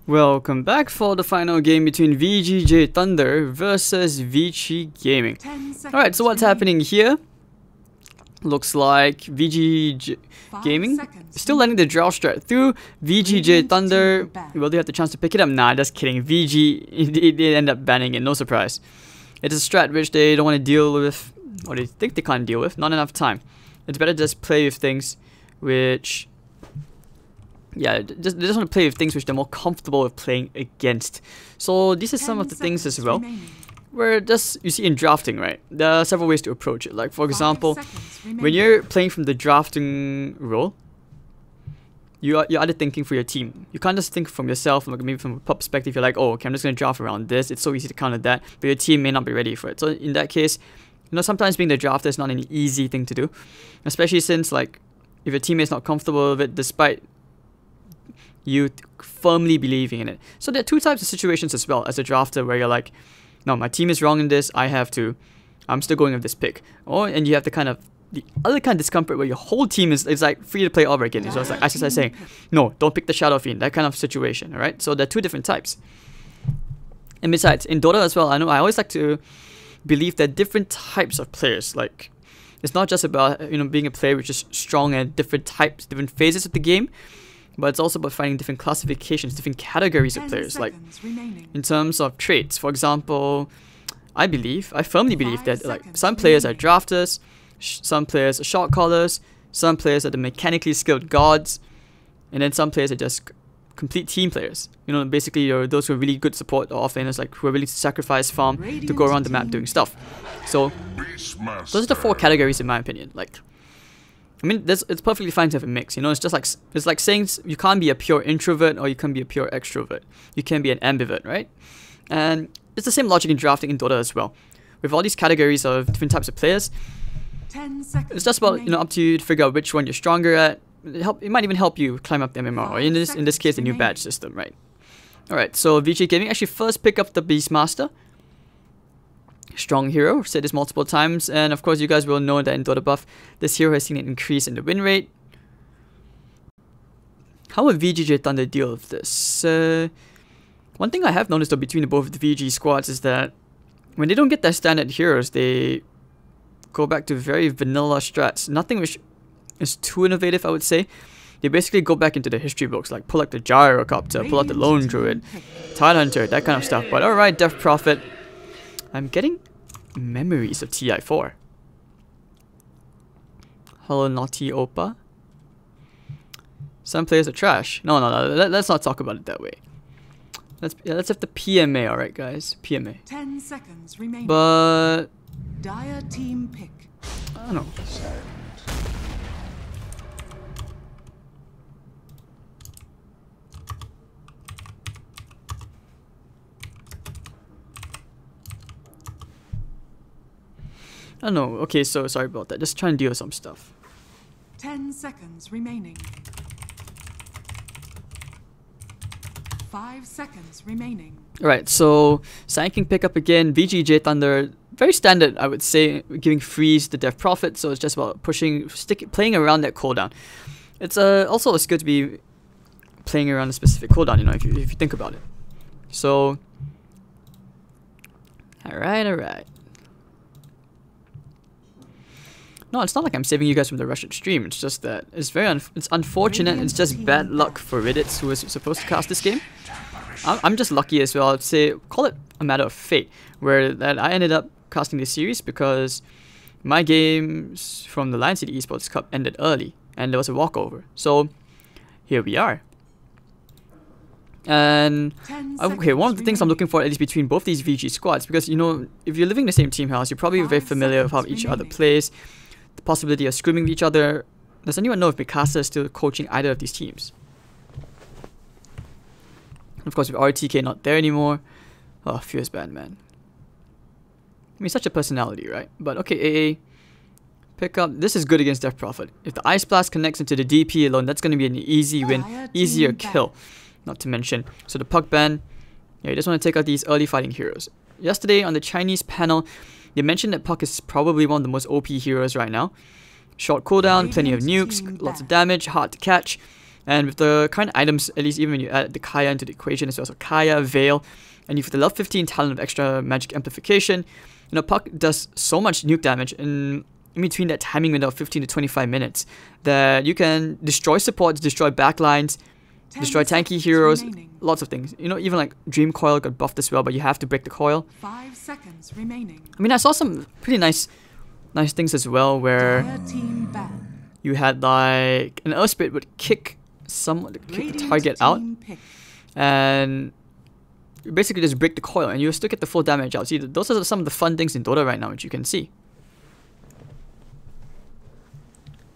Welcome back for the final game between VGJ.Thunder versus VG Gaming. Alright, so what's happening here? Looks like VGJ Gaming still letting the draw strat through. VGJ.Thunder, will they have the chance to pick it up? Nah, just kidding. VG, they end up banning it, no surprise. It's a strat which they don't want to deal with, or they think they can't deal with, not enough time. It's better to just play with things which... yeah, they just want to play with things which they're more comfortable with playing against. So these are some of the things as well, where just you see in drafting, right? There are several ways to approach it. Like for example, when you're playing from the drafting role, you're either thinking for your team. You can't just think from yourself, like maybe from a pub perspective. You're like, oh, okay, I'm just gonna draft around this. It's so easy to counter that, but your team may not be ready for it. So in that case, you know, sometimes being the drafter is not an easy thing to do, especially since like if your teammate's not comfortable with it, despite you firmly believing in it. So there are two types of situations as well as a drafter where you're like, no, my team is wrong in this, I'm still going with this pick. And you have the other kind of discomfort where your whole team is like free to play over again. So it's like as I was saying, no, don't pick the Shadow Fiend, that kind of situation, alright? So there are two different types. And besides, in Dota as well, I always like to believe that different types of players, like it's not just about, you know, being a player which is strong at different types, different phases of the game, but it's also about finding different classifications, different categories of players, like in terms of traits. For example, I firmly believe that like some players are drafters, some players are shot callers, some players are the mechanically skilled gods, and then some players are just complete team players. You know, basically you're those who are really good support or offlaners, like who are willing to sacrifice farm to go around the map doing stuff. So those are the four categories in my opinion. Like, I mean, it's perfectly fine to have a mix, you know. It's like saying you can't be a pure introvert or you can't be a pure extrovert. You can be an ambivert, right? And it's the same logic in drafting in Dota as well. With all these categories of different types of players, 10 seconds it's just about, you know, up to you to figure out which one you're stronger at. It might even help you climb up the MMR, or in this case, the new badge system, right? Alright, so VG Gaming actually first pick up the Beastmaster. Strong hero, said this multiple times, and of course you guys will know that in Dota Buff, this hero has seen an increase in the win rate. How will VGJ.Thunder deal with this? One thing I have noticed though between both of the VG squads is that when they don't get their standard heroes, they go back to very vanilla strats. Nothing which is too innovative, I would say. They basically go back into the history books, like pull out the Gyrocopter, pull out the Lone Druid, Tidehunter, that kind of stuff. But alright, Death Prophet. I'm getting memories of TI4. Hello, Naughty Opa. Some players are trash. No, let's not talk about it that way. Let's have the PMA, alright guys. PMA. 10 seconds remaining. But Dire team pick. I don't know. I don't know. Okay, so sorry about that. Just trying to deal with some stuff. 10 seconds remaining. 5 seconds remaining. Alright, so Sanking pick up again. VGJ.Thunder, very standard, I would say, giving freeze to Death Prophet. So it's just about playing around that cooldown. It's also it's good to be playing around a specific cooldown, you know, if you think about it. So, alright. No, it's not like I'm saving you guys from the Russian stream. It's just that it's it's unfortunate. It's just bad luck for Reddit, who was supposed to cast this game. I'm just lucky as well. I'd say call it a matter of fate, where that I ended up casting this series because my games from the Lion City Esports Cup ended early, and there was a walkover. So here we are. And okay, one of the things I'm looking for, at least between both these VG squads, because you know, if you're living in the same team house, you're probably very familiar with how each other plays. The possibility of screaming with each other. Does anyone know if Mikasa is still coaching either of these teams? Of course, with RTK not there anymore. Oh, Fierce Band, man. I mean, such a personality, right? But okay, AA. Pick up. This is good against Death Prophet. If the Ice Blast connects into the DP alone, that's going to be an easy win. Easier kill. Not to mention. So the Puck ban. Yeah, you just want to take out these early fighting heroes. Yesterday on the Chinese panel, they mentioned that Puck is probably one of the most OP heroes right now. Short cooldown, plenty of nukes, lots of damage, hard to catch. And with the current items, at least even when you add the Kaya into the equation as well, so Kaya, Veil, and you've the level 15 talent of extra magic amplification, you know, Puck does so much nuke damage in between that timing window of 15 to 25 minutes that you can destroy supports, destroy backlines, destroy tanky heroes, lots of things. You know, even like Dream Coil got buffed as well, but you have to break the coil. 5 seconds remaining. I mean, I saw some pretty nice things as well where you had like an Earth Spirit would kick the target out, and you basically just break the coil and you still get the full damage out. See, those are some of the fun things in Dota right now, which you can see.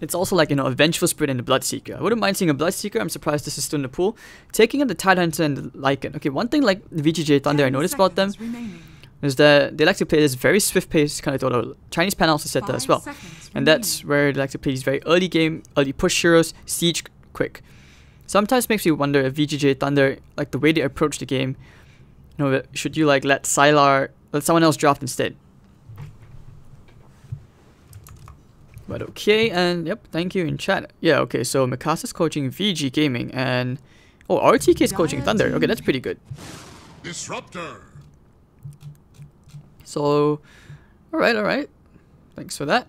It's also like, you know, a Vengeful Spirit and a Bloodseeker. I wouldn't mind seeing a Bloodseeker. I'm surprised this is still in the pool. Taking in the Tidehunter and the Lycan. Okay, one thing like VGJ.Thunder I noticed about them is that they like to play this very swift pace kind of Dota. Chinese Pan also said that as well. And that's where they like to play these very early game, early push heroes, siege quick. Sometimes makes me wonder if VGJ.Thunder, like the way they approach the game, you know, should you like let someone else draft instead? But okay, and yep, thank you in chat. Yeah, okay, so Mikasa's coaching VG Gaming and RTK is coaching Thunder. Okay, that's pretty good. Disruptor. So, alright. Thanks for that.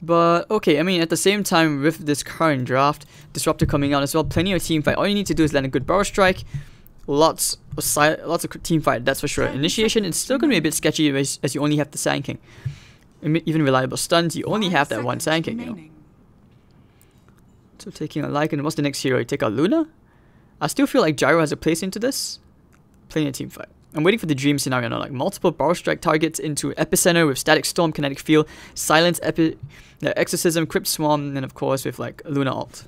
But okay, I mean, at the same time with this current draft, Disruptor coming out as well, plenty of team fight. All you need to do is land a good Barrel Strike. Lots of team fight, that's for sure. Initiation is still gonna be a bit sketchy as you only have the Sand King. Even reliable stuns, you only have that one Sand King, you know. So taking a Lycan, what's the next hero? You take out Luna? I still feel like Gyro has a place into this. Playing a team fight. I'm waiting for the dream scenario now, like multiple Barrel Strike targets into Epicenter with Static Storm, Kinetic Field, Silence, Exorcism, Crypt Swarm, and of course with like Luna ult.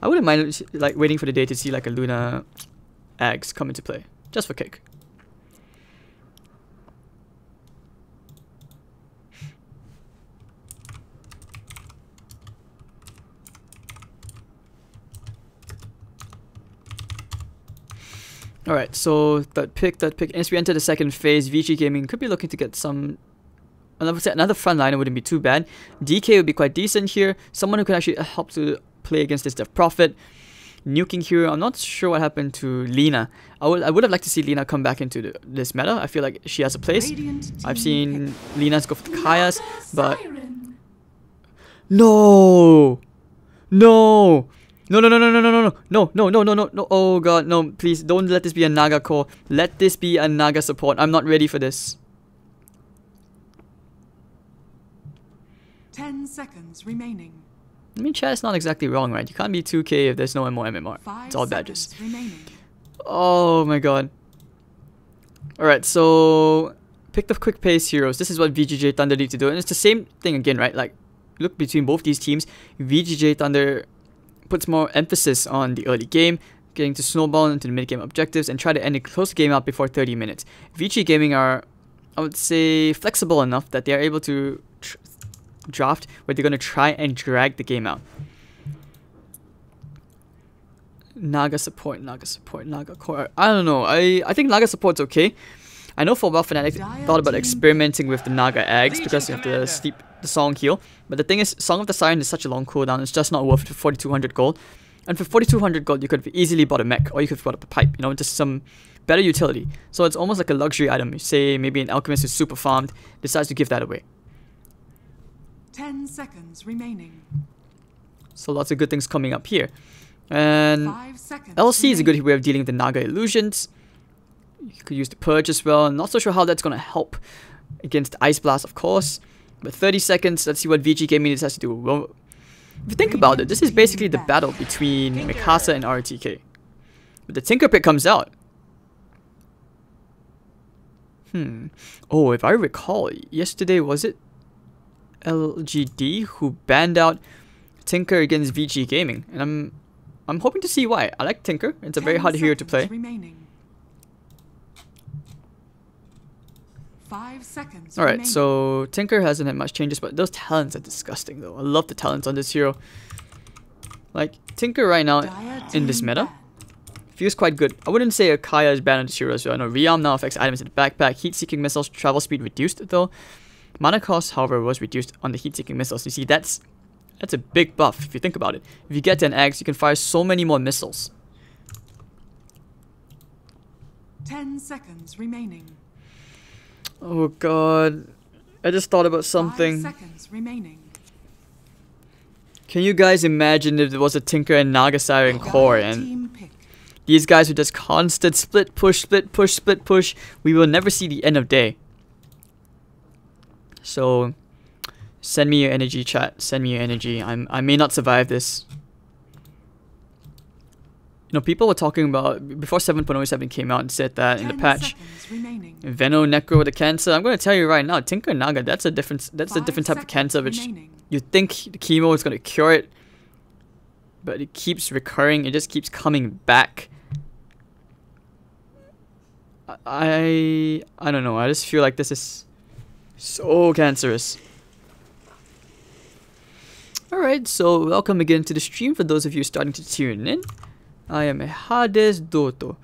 I wouldn't mind like waiting for the day to see like a Luna Ags come into play, just for kick. Alright, so that pick. As we enter the second phase, VG Gaming could be looking to get another frontliner wouldn't be too bad. DK would be quite decent here. Someone who can actually help to play against this Death Prophet. Nuking hero, I'm not sure what happened to Lina. I would have liked to see Lina come back into this meta. I feel like she has a place. I've seen Lina's go for the Kayas, but... No! No, oh god, no, please, don't let this be a Naga core. Let this be a Naga support. I'm not ready for this. 10 seconds remaining. I mean, chat is not exactly wrong, right? You can't be 2k if there's no more MMR. It's all badges. Oh my god. Alright, so pick the quick pace heroes. This is what VGJ.Thunder need to do. And it's the same thing again, right? Like, look between both these teams. VGJ.Thunder puts more emphasis on the early game, getting to snowball into the mid-game objectives, and try to end a close game out before 30 minutes. VG Gaming are, I would say, flexible enough that they are able to draft where they're going to try and drag the game out. Naga support, Naga core. I don't know. I think Naga support's okay. I know for a while Fnatic thought about experimenting with the Naga Ags because you have to steep the Song heal. But the thing is, Song of the Siren is such a long cooldown, it's just not worth it for 4200 gold. And for 4200 gold, you could have easily bought a mech, or you could have bought up a pipe, you know, just some better utility. So it's almost like a luxury item. You say maybe an alchemist who's super farmed decides to give that away. 10 seconds remaining. So lots of good things coming up here. And LC is a good way of dealing with the Naga illusions. You could use the Purge as well. I'm not so sure how that's going to help against Ice Blast, of course. But 30 seconds, let's see what VG Gaming decides to do. Well, if you think about it, this is basically the battle between Mikasa and RTK. But the Tinker pick comes out. Oh, if I recall, yesterday was it LGD who banned out Tinker against VG Gaming? And I'm hoping to see why. I like Tinker. It's a very hard hero to play. 5 seconds. Alright, so Tinker hasn't had much changes, but those talents are disgusting though. I love the talents on this hero. Like, Tinker right now in this meta feels quite good. I wouldn't say a Kaya is bad on this hero as well. I know Realm now affects items in the backpack. Heat-seeking missiles, travel speed reduced though. Mana cost, however, was reduced on the heat-seeking missiles. You see, that's That's a big buff if you think about it. If you get to an X, you can fire so many more missiles. 10 seconds remaining. Oh god. I just thought about 5 something. seconds remaining. Can you guys imagine if there was a Tinker and Naga Siren core and Team pick. these guys would just constant split push, split push, split push. We will never see the end of day. So send me your energy, chat. Send me your energy. I may not survive this. You know, people were talking about before 7.07 came out and said that in the 10 patch, seconds remaining. Veno Necro the cancer. I'm gonna tell you right now, Tinker Naga, that's a different 5 type of cancer which remaining. you think the chemo is gonna cure it, but it keeps recurring. It just keeps coming back. I don't know. I just feel like this is so cancerous. Alright, so welcome again to the stream for those of you starting to tune in. I am Hades Doto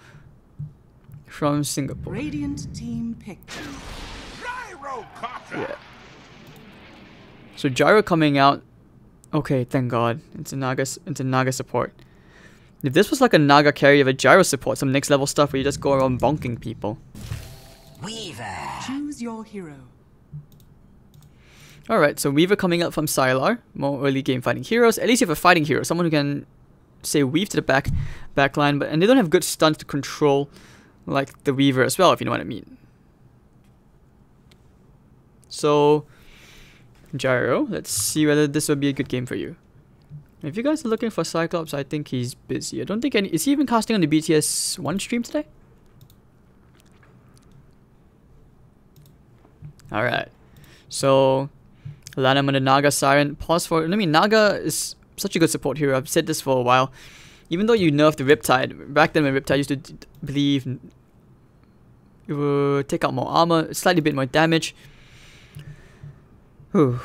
from Singapore. Radiant team pick. Yeah. So Gyro coming out. Okay, thank God. It's a Naga support. If this was like a Naga carry of a Gyro support, some next level stuff where you just go around bonking people. Weaver. Choose your hero. Alright, so Weaver coming up from Sylar. More early game fighting heroes. At least you have a fighting hero. Someone who can, say, weave to the back line. And they don't have good stunts to control like the Weaver as well, if you know what I mean. So, Gyro, let's see whether this will be a good game for you. If you guys are looking for Cyclops, I think he's busy. I don't think any... Is he even casting on the BTS 1 stream today? Alright. So, Lanham on the Naga Siren. Pause for... I mean, Naga is such a good support hero. I've said this for a while. Even though you nerfed the Riptide, back then when Riptide used to believe it would take out more armor, slightly bit more damage. Whew.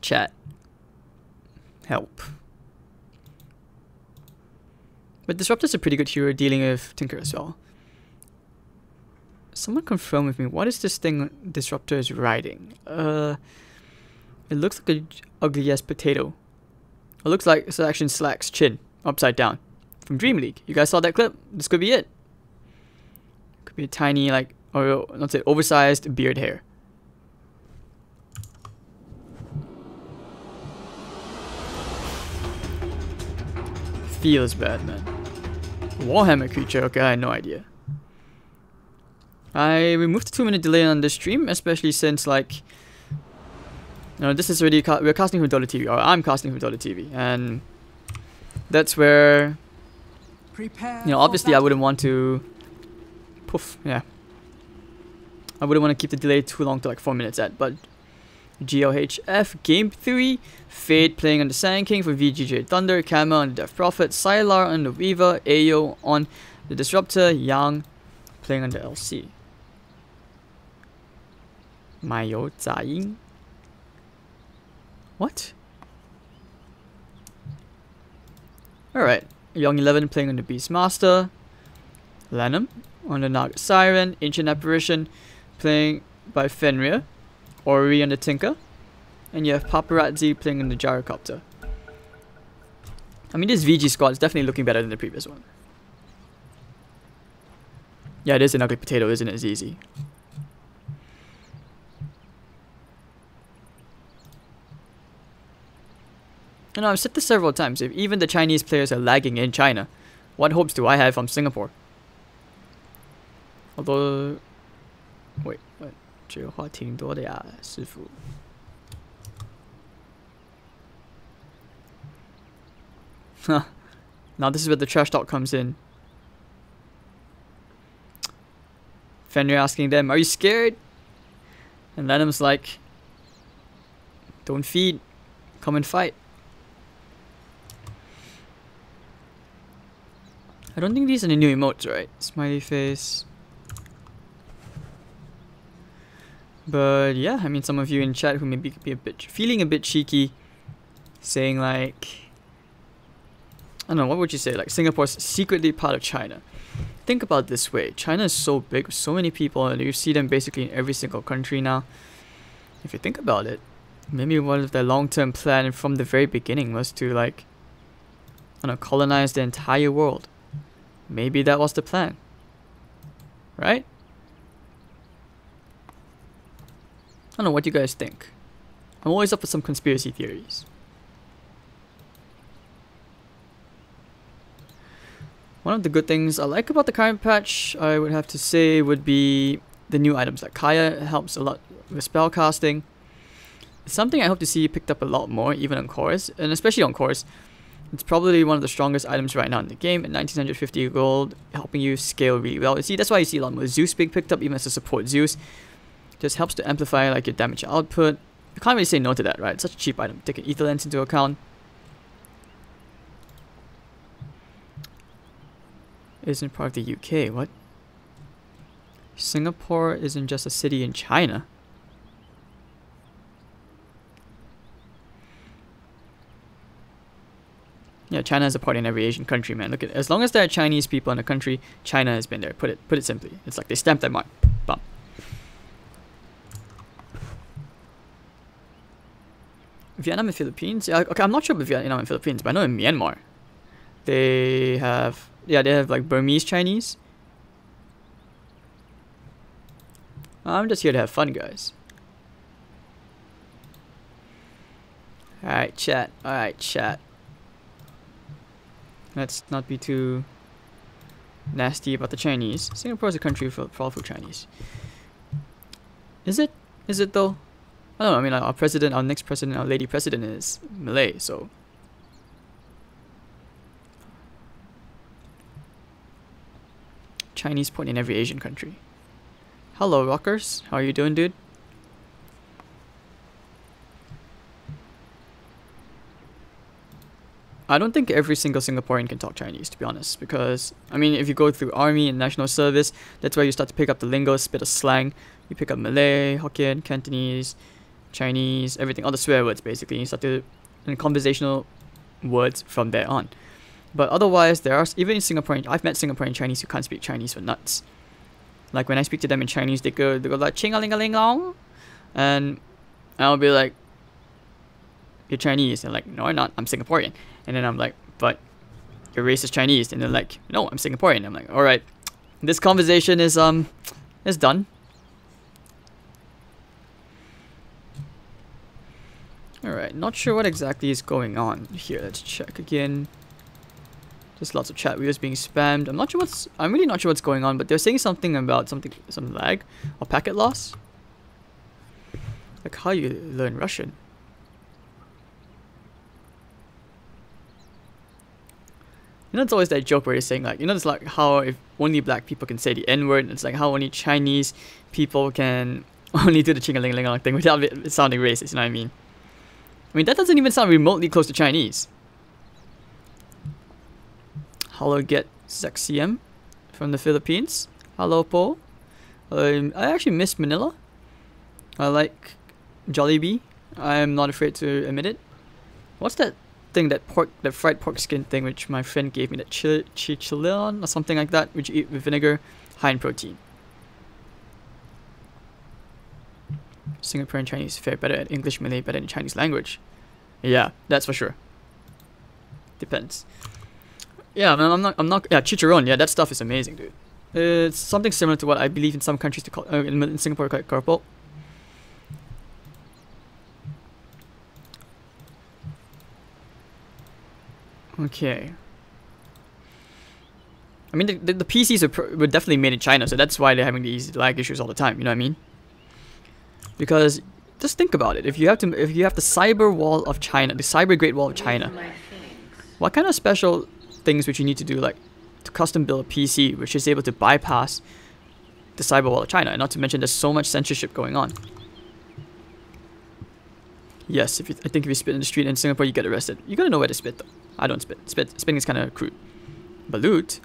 Chat. Help. But Disruptor's a pretty good hero dealing with Tinker as well. Someone confirm with me, what is this thing Disruptor is riding? It looks like a ugly ass potato. It looks like it's actually Slack's chin, upside down. From Dream League. You guys saw that clip? This could be it. Could be a tiny, like, or not say oversized beard hair. Feels bad, man. Warhammer creature, okay, I had no idea. I removed the 2-minute delay on the stream, especially since, like, you know, this is already we're casting from Dota TV, or I'm casting from Dota TV, and that's where, Prepare, you know, obviously I wouldn't want to, yeah, I wouldn't want to keep the delay too long to like 4 minutes at, but GLHF Game 3, Fade playing on the Sand King for VGJ.Thunder, Kama on the Death Prophet, Sylar on the Weaver, Ayo on the Disruptor, Yang playing on the LC. Mayo Zaying. What? Alright, Young 11 playing on the Beastmaster, Lanham on the Naga Siren, Ancient Apparition playing by Fenrir, Ori on the Tinker, and you have Paparazzi playing on the Gyrocopter. I mean, this VG squad is definitely looking better than the previous one. Yeah, it is an ugly potato, isn't it, ZZ? You know, I've said this several times. If even the Chinese players are lagging in China, what hopes do I have from Singapore? Although... Wait, what? 这话挺多的呀，师傅。Huh. Now this is where the trash talk comes in. Fenrir asking them, are you scared? And Lanham's like, don't feed, come and fight. I don't think these are the new emotes, right? Smiley face. But yeah, I mean, some of you in chat who may be feeling a bit cheeky, saying like, I don't know, what would you say? Like, Singapore's secretly part of China. Think about it this way. China is so big with so many people, and you see them basically in every single country now. If you think about it, Maybe one of their long-term plan from the very beginning was to like, I don't know, colonize the entire world. Maybe that was the plan. Right? I don't know what you guys think. I'm always up for some conspiracy theories. One of the good things I like about the current patch, I would have to say, would be the new items. Like Kaya helps a lot with spell casting. It's something I hope to see picked up a lot more, even on Chorus, and especially on Chorus. It's probably one of the strongest items right now in the game at 1950 gold, helping you scale really well. You see, that's why you see a lot more Zeus being picked up, even as a support Zeus. Just helps to amplify like your damage output. You can't really say no to that, right? It's such a cheap item. Take an ether lens into account. Isn't part of the UK, what? Singapore isn't just a city in China. Yeah, China has a part in every Asian country, man. Look at it. As long as there are Chinese people in the country, China has been there. Put it simply. It's like they stamped that mark. Bum. Vietnam and Philippines? Yeah, okay, I'm not sure about Vietnam and Philippines, but I know in Myanmar they have like Burmese Chinese. I'm just here to have fun, guys. Alright, chat. Alright, chat. Let's not be too nasty about the Chinese. Singapore is a country full of Chinese. Is it? Is it though? I don't know. I mean, our president, our next president, our lady president is Malay, so. Chinese point in every Asian country. Hello, rockers. How are you doing, dude? I don't think every single Singaporean can talk Chinese, to be honest, because, I mean, if you go through army and national service, that's where you start to pick up the lingo, spit of slang. You pick up Malay, Hokkien, Cantonese, Chinese, everything, all the swear words, basically. You start to, and conversational words from there on. But otherwise, there are, even in Singaporean, I've met Singaporean Chinese who can't speak Chinese for nuts. Like, when I speak to them in Chinese, they go like, ching-a-ling-a-ling-long, and I'll be like, you're Chinese. They're like, no, I'm not, I'm Singaporean. And then I'm like, but your race is Chinese. And they're like, no, I'm Singaporean. I'm like, alright, this conversation is done. Alright, not sure what exactly is going on here. Let's check again. Just lots of chat wheels being spammed. I'm really not sure what's going on, but they're saying something about some lag or packet loss. Like how you learn Russian. You know, it's always that joke where you're saying like, you know, it's like how if only black people can say the N-word, and it's like how only Chinese people can only do the ching-a-ling-a-ling thing without it sounding racist, you know what I mean? I mean, that doesn't even sound remotely close to Chinese. Hello, get ZXCM from the Philippines. Hello, Po. I actually miss Manila. I like Jollibee. I'm not afraid to admit it. What's that thing, that fried pork skin thing which my friend gave me, that chicharron or something like that, which you eat with vinegar, high in protein. Singaporean Chinese fare better at English, Malay better in Chinese language. Yeah, that's for sure. Depends. Yeah, I'm not. Yeah, chicharron. Yeah, that stuff is amazing, dude. It's something similar to what I believe in some countries to call in Singapore called keropok. Okay. I mean, the PCs were definitely made in China, so that's why they're having these lag issues all the time. You know what I mean? Because just think about it. If you have the cyber wall of China, the cyber Great Wall of China, what kind of special things would you need to do, like to custom build a PC which is able to bypass the cyber wall of China? And not to mention, there's so much censorship going on. Yes, I think if you spit in the street in Singapore, you get arrested. You gotta know where to spit, though. I don't spit. Spitting is kind of crude. Balut?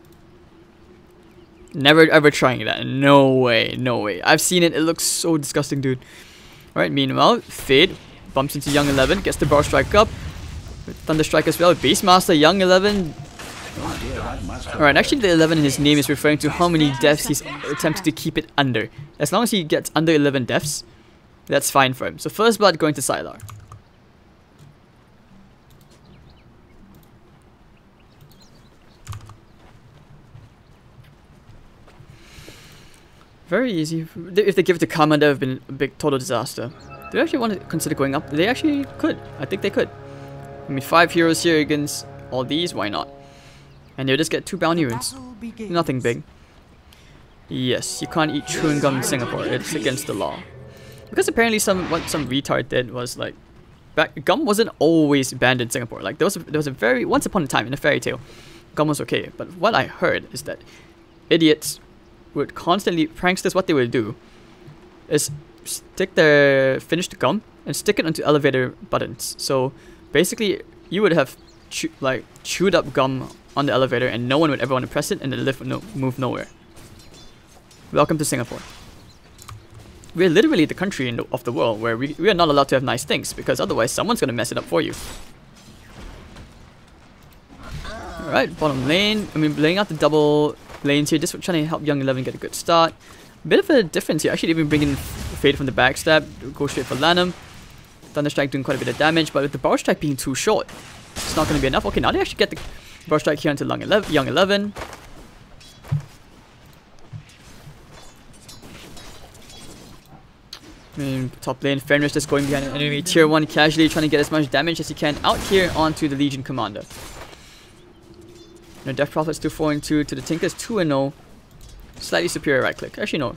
Never ever trying that. No way, no way. I've seen it. It looks so disgusting, dude. Alright, meanwhile, Fade bumps into Young 11, gets the Bar Strike up. With Thunder Strike as well. Beastmaster, Young 11. Alright, actually the 11 in his name is referring to how many deaths he's attempted to keep it under. As long as he gets under 11 deaths, that's fine for him. So first blood going to Sylar. Very easy. If they give it to Kama, that would have been a big total disaster. Do they actually want to consider going up? They actually could. I think they could. I mean, 5 heroes here against all these, why not? And they'll just get 2 bounty runes. Nothing big. Yes, you can't eat chewing gum in Singapore. It's against the law. Because apparently what some retard did was like, gum wasn't always banned in Singapore. Like there was a very once upon a time in a fairy tale, gum was okay. But what I heard is that idiots would constantly, pranksters, what they would do is stick their finished gum and stick it onto elevator buttons. So basically, you would have chewed up gum on the elevator, and no one would ever want to press it, and the lift would move nowhere. Welcome to Singapore. We're literally the country of the world where we are not allowed to have nice things, because otherwise someone's going to mess it up for you. Alright, bottom lane. I mean, laying out the double lanes here, just trying to help Young 11 get a good start. Bit of a difference here. Actually, even bringing Fade from the backstab, go straight for Lanham. Thunderstrike doing quite a bit of damage, but with the Power Strike being too short, it's not going to be enough. Okay, now they actually get the Power Strike here into Young 11. I mean, top lane, Fenris just going behind an enemy tier 1, casually trying to get as much damage as he can out here onto the Legion Commander. Death Prophet's 2-4-2 to the Tinker's 2-0. Slightly superior right click. Actually, no.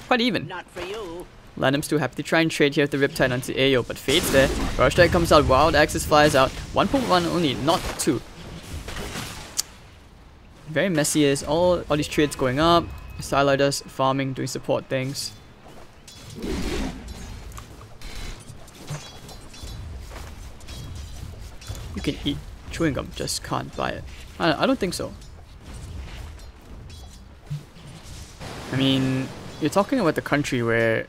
Quite even. Not for you. Lanham's too happy to try and trade here with the Riptide onto Ayo, but Fade's there. Power Strike comes out, Wild Axis flies out. 1.1 only, not 2. Very messy is all these trades going up. Sylar does farming, doing support things. You can eat chewing gum, just can't buy it. I don't think so. I mean, you're talking about the country where...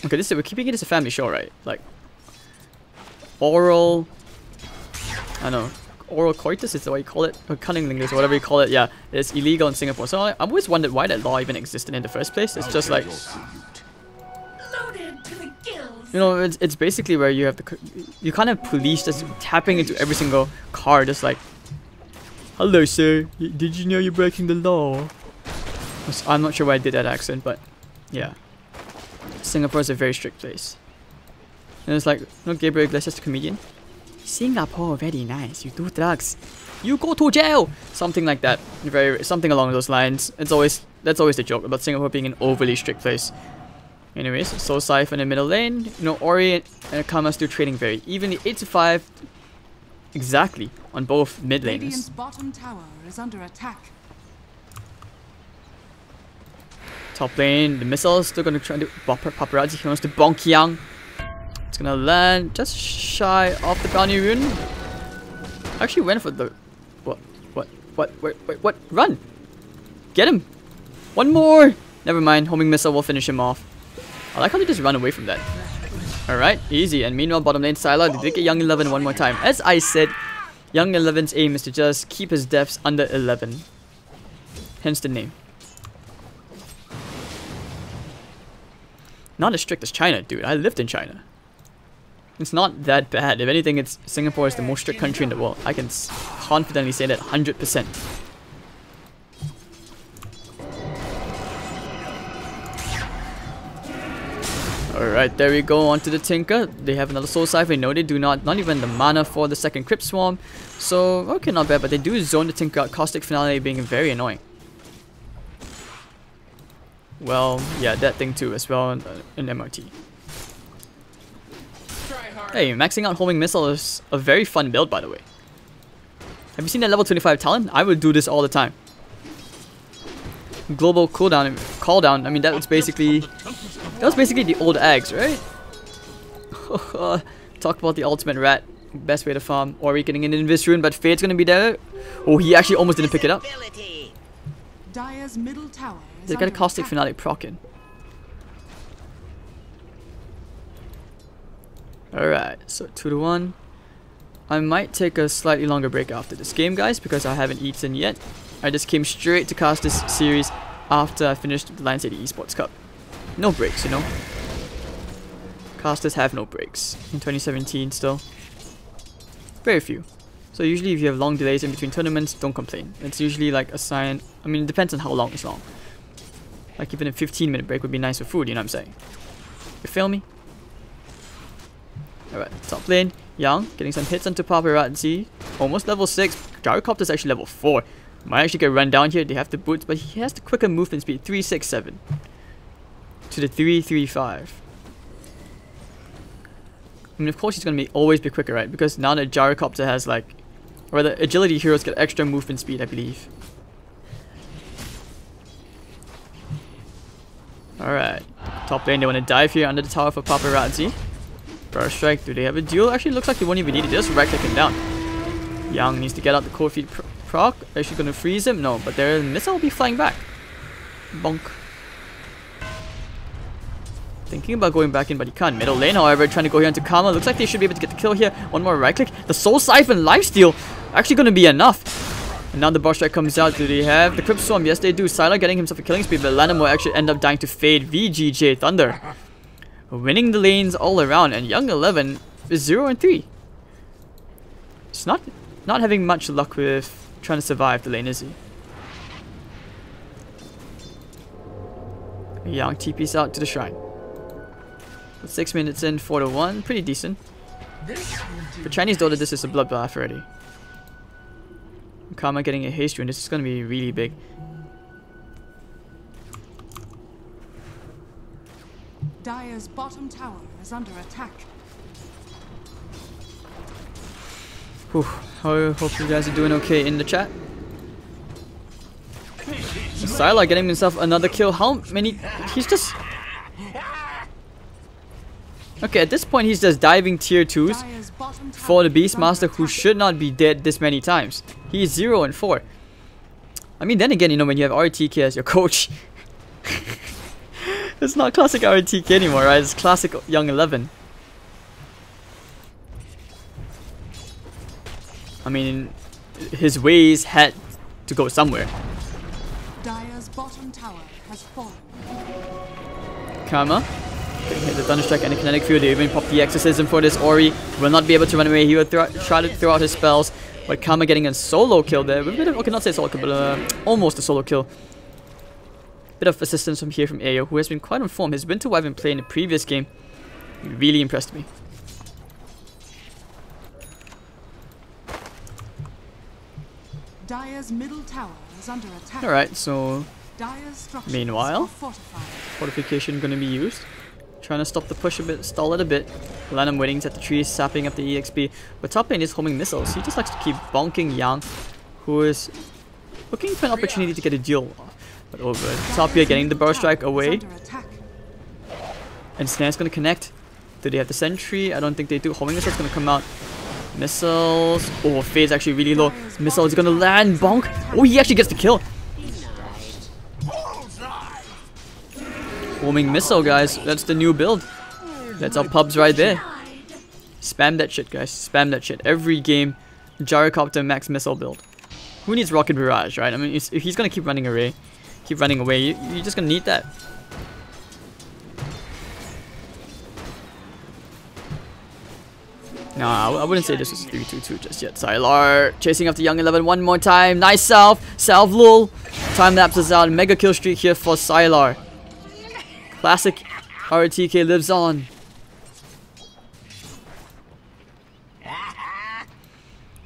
Okay, we're keeping it as a family show, right? Like, oral... I don't know. Oral coitus is what you call it? Or cunnilingus, or whatever you call it. Yeah, it's illegal in Singapore. So I've always wondered why that law even existed in the first place. It's just like... You know, it's basically where you have the... You can't have police just tapping into every single car, just like... Hello, sir. Did you know you're breaking the law? I'm not sure why I did that accent, but... Yeah. Singapore is a very strict place. And it's like... You know, Gabriel Iglesias, the comedian? Singapore, very nice. You do drugs. You go to jail! Something like that. Something along those lines. That's always the joke about Singapore being an overly strict place. Anyways, Soul Siphon in the middle lane. You know, Ori and Akama still trading very evenly. 8-5 exactly on both mid laners. Radiant's bottom tower is under attack. Top lane, the missile is still going to try to paparazzi. He wants to bonk Yang. It's going to land just shy of the bounty rune. Actually went for the... What? Run! Get him! One more! Never mind, homing missile will finish him off. I like how they just run away from that. Alright, easy. And meanwhile, bottom lane, Sylar, they did get Young 11 one more time. As I said, Young 11's aim is to just keep his deaths under 11. Hence the name. Not as strict as China, dude. I lived in China. It's not that bad. If anything, Singapore is the most strict country in the world. I can confidently say that 100%. Alright, there we go, onto the Tinker. They have another Soul Siphon. No, they do not. Not even the mana for the second Crypt Swarm. So, okay, not bad. But they do zone the Tinker out. Caustic Finale being very annoying. Well, yeah, that thing too as well in MRT. Hey, maxing out Homing Missile is a very fun build, by the way. Have you seen that level 25 talent? I would do this all the time. Global cooldown, call down. I mean, that was basically the old Ags, right? Talk about the ultimate rat. Best way to farm. Ori getting in this rune, but Fade's gonna be there. Oh, he actually almost didn't pick it up. Dire's middle tower is They got a under Caustic attack. Finale proccing. Alright, so 2-1. I might take a slightly longer break after this game, guys, because I haven't eaten yet. I just came straight to cast this series after I finished the Lion City Esports Cup. No breaks, you know. Casters have no breaks. In 2017 still. Very few. So usually if you have long delays in between tournaments, don't complain. It's usually like a sign. I mean, it depends on how long it's long. Like even a 15-minute break would be nice for food, you know what I'm saying? You feel me? Alright, top lane. Yang getting some hits onto Paparazzi. Almost level 6. Gyrocopter's actually level 4. Might actually get run down here. They have the boots, but he has the quicker movement speed. 367 to the 335. I mean, of course he's going to always be quicker, right? Because now that Gyrocopter has like... Or the agility heroes get extra movement speed, I believe. Alright. Top lane, they want to dive here under the tower for Paparazzi. Burst strike, do they have a duel? Actually, looks like they won't even need it. They just right-click him down. Yang needs to get out the cold feet proc. Actually gonna freeze him? No, but their missile will be flying back. Bonk. Thinking about going back in, but he can't. Middle lane, however, trying to go here into Karma. Looks like they should be able to get the kill here. One more right-click. The Soul Siphon lifesteal actually gonna be enough. And now the boss strike comes out. Do they have the Crypt Swarm? Yes, they do. Sylar getting himself a killing speed, but Lanham will actually end up dying to Fade. VGJ.Thunder winning the lanes all around, and Young 11 is 0 and 3. It's not having much luck with trying to survive the lane, is he? Young TP's out to the shrine. 6 minutes in, 4-1, pretty decent. For Chinese Dota, this is a bloodbath already. Karma getting a haste rune. This is going to be really big. Dire's bottom tower is under attack. Whew. I hope you guys are doing okay in the chat. Sylar getting himself another kill. How many? He's just... Okay, at this point he's just diving tier 2s for the Beastmaster, who should not be dead this many times. He's 0 and 4. I mean, then again, you know, when you have RTK as your coach, it's not classic RTK anymore, right? It's classic Young 11. I mean, his ways had to go somewhere. Dire's bottom tower has fallen. Karma getting hit the Thunderstrike and the Kinetic Field. They even pop the Exorcism for this Ori. Will not be able to run away. He will try to throw out his spells. But Karma getting a solo kill there. A bit of, okay, not say solo kill, but almost a solo kill. Bit of assistance from here from Ayo, who has been quite on form. His Winter Wyvern play in the previous game really impressed me. Dire's middle tower is under attack. Alright, so Dire's structures meanwhile, are fortified. fortification gonna be used. Trying to stop the push a bit, stall it a bit. Lanham waiting at the trees, sapping up the EXP. But top lane is homing missiles. He just likes to keep bonking Yang, who is looking for an opportunity to get a duel off. But over top here, getting the burst strike away. And Snare's gonna connect. Do they have the sentry? I don't think they do. Homing missile's gonna come out. Missiles. Oh, Fade's actually really low. Missile is gonna land. Bonk. Oh, he actually gets the kill. Homing missile, guys. That's the new build. That's our pubs right there. Spam that shit, guys. Spam that shit. Every game, Gyrocopter max missile build. Who needs Rocket Barrage, right? I mean, if he's gonna keep running away, you're just gonna need that. No, I wouldn't say this was 3-2-2 just yet. Sylar chasing after Young 11 one more time. Nice salve lul. Time lapses out. Mega kill streak here for Sylar. Classic RTK lives on.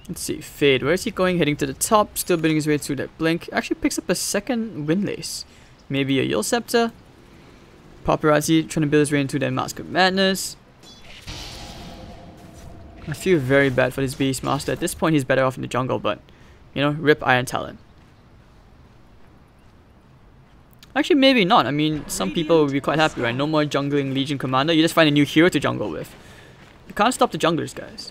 Let's see, Fade. Where is he going? Heading to the top. Still building his way through that blink. Actually picks up a second Windlace. Maybe a Yule Scepter. Paparazzi trying to build his way into that Mask of Madness. I feel very bad for this Beastmaster. At this point, he's better off in the jungle, but, you know, rip Iron Talon. Actually, maybe not. I mean, some people will be quite happy, right? No more jungling Legion Commander. You just find a new hero to jungle with. You can't stop the junglers, guys.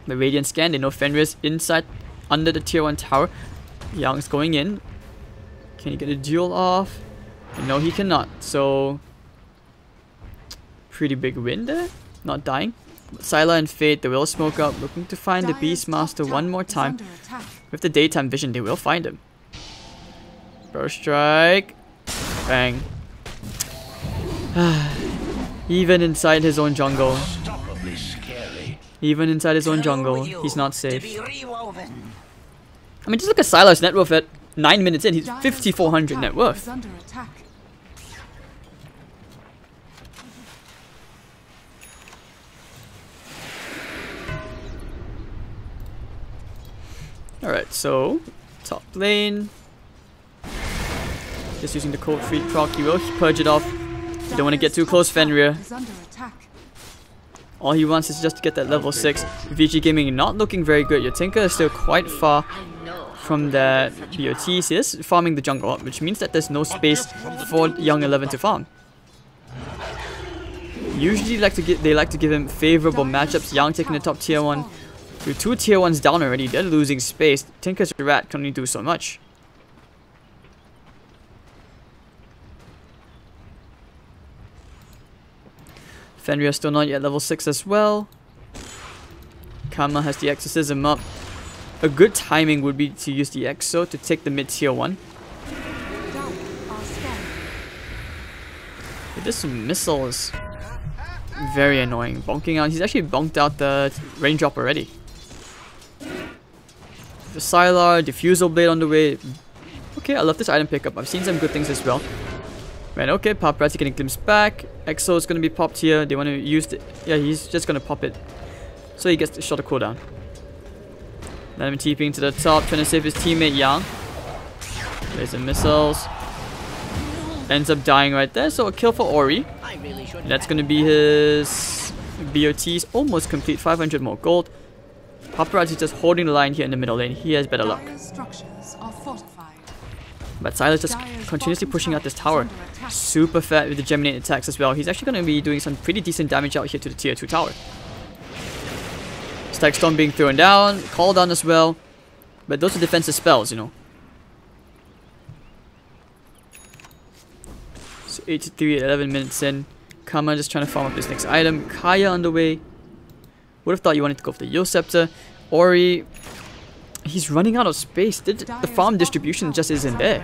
The Radiant scan. They know Fenrir's inside, under the tier 1 tower. Young's going in. Can he get a duel off? No, he cannot. So, pretty big win there. Not dying. Sylar and Fade, they will smoke up, looking to find the Beastmaster one more time. With the daytime vision, they will find him. Burst strike. Bang. Even inside his own jungle. Even inside his own jungle, he's not safe. I mean, just look at Sylar's net worth at 9 minutes in, he's 5,400 net worth. Under attack. Alright, so top lane. Just using the cold free proc, he will purge it off. You don't want to get too close, Fenrir. All he wants is just to get that level 6. VG Gaming not looking very good. Your Tinker is still quite far from that BOT. He is farming the jungle, which means that there's no space for Young 11 to farm. Usually they like to give him favorable matchups. Young taking the top tier 1. With 2 tier 1s down already, they're losing space. Tinker's rat can only do so much. Fenrir still not yet level 6 as well. Kama has the exorcism up. A good timing would be to use the exo to take the mid tier 1. But this missile is very annoying. Bonking out. He's actually bonked out the range drop already. The Sylar, Diffusal Blade on the way. Okay, I love this item pickup. I've seen some good things as well. Right, okay, Paparazzi getting glimpsed back. Exo is going to be popped here. They want to use the... Yeah, he's just going to pop it. So he gets the shot of cooldown. Let him TPing to the top, trying to save his teammate Yang. There's the missiles. Ends up dying right there, so a kill for Ori. That's going to be his BOTs. Almost complete, 500 more gold. Paparazzi just holding the line here in the middle lane. He has better luck. But Sylar's just continuously pushing out this tower. Super fat with the Geminate attacks as well. He's actually going to be doing some pretty decent damage out here to the tier 2 tower. Stack Storm being thrown down, called down as well. But those are defensive spells, you know. So 83 at 11 minutes in. Kama just trying to farm up this next item. Kaya on the way. Would have thought you wanted to go for the Yo Scepter. Ori... He's running out of space. The farm distribution just isn't there.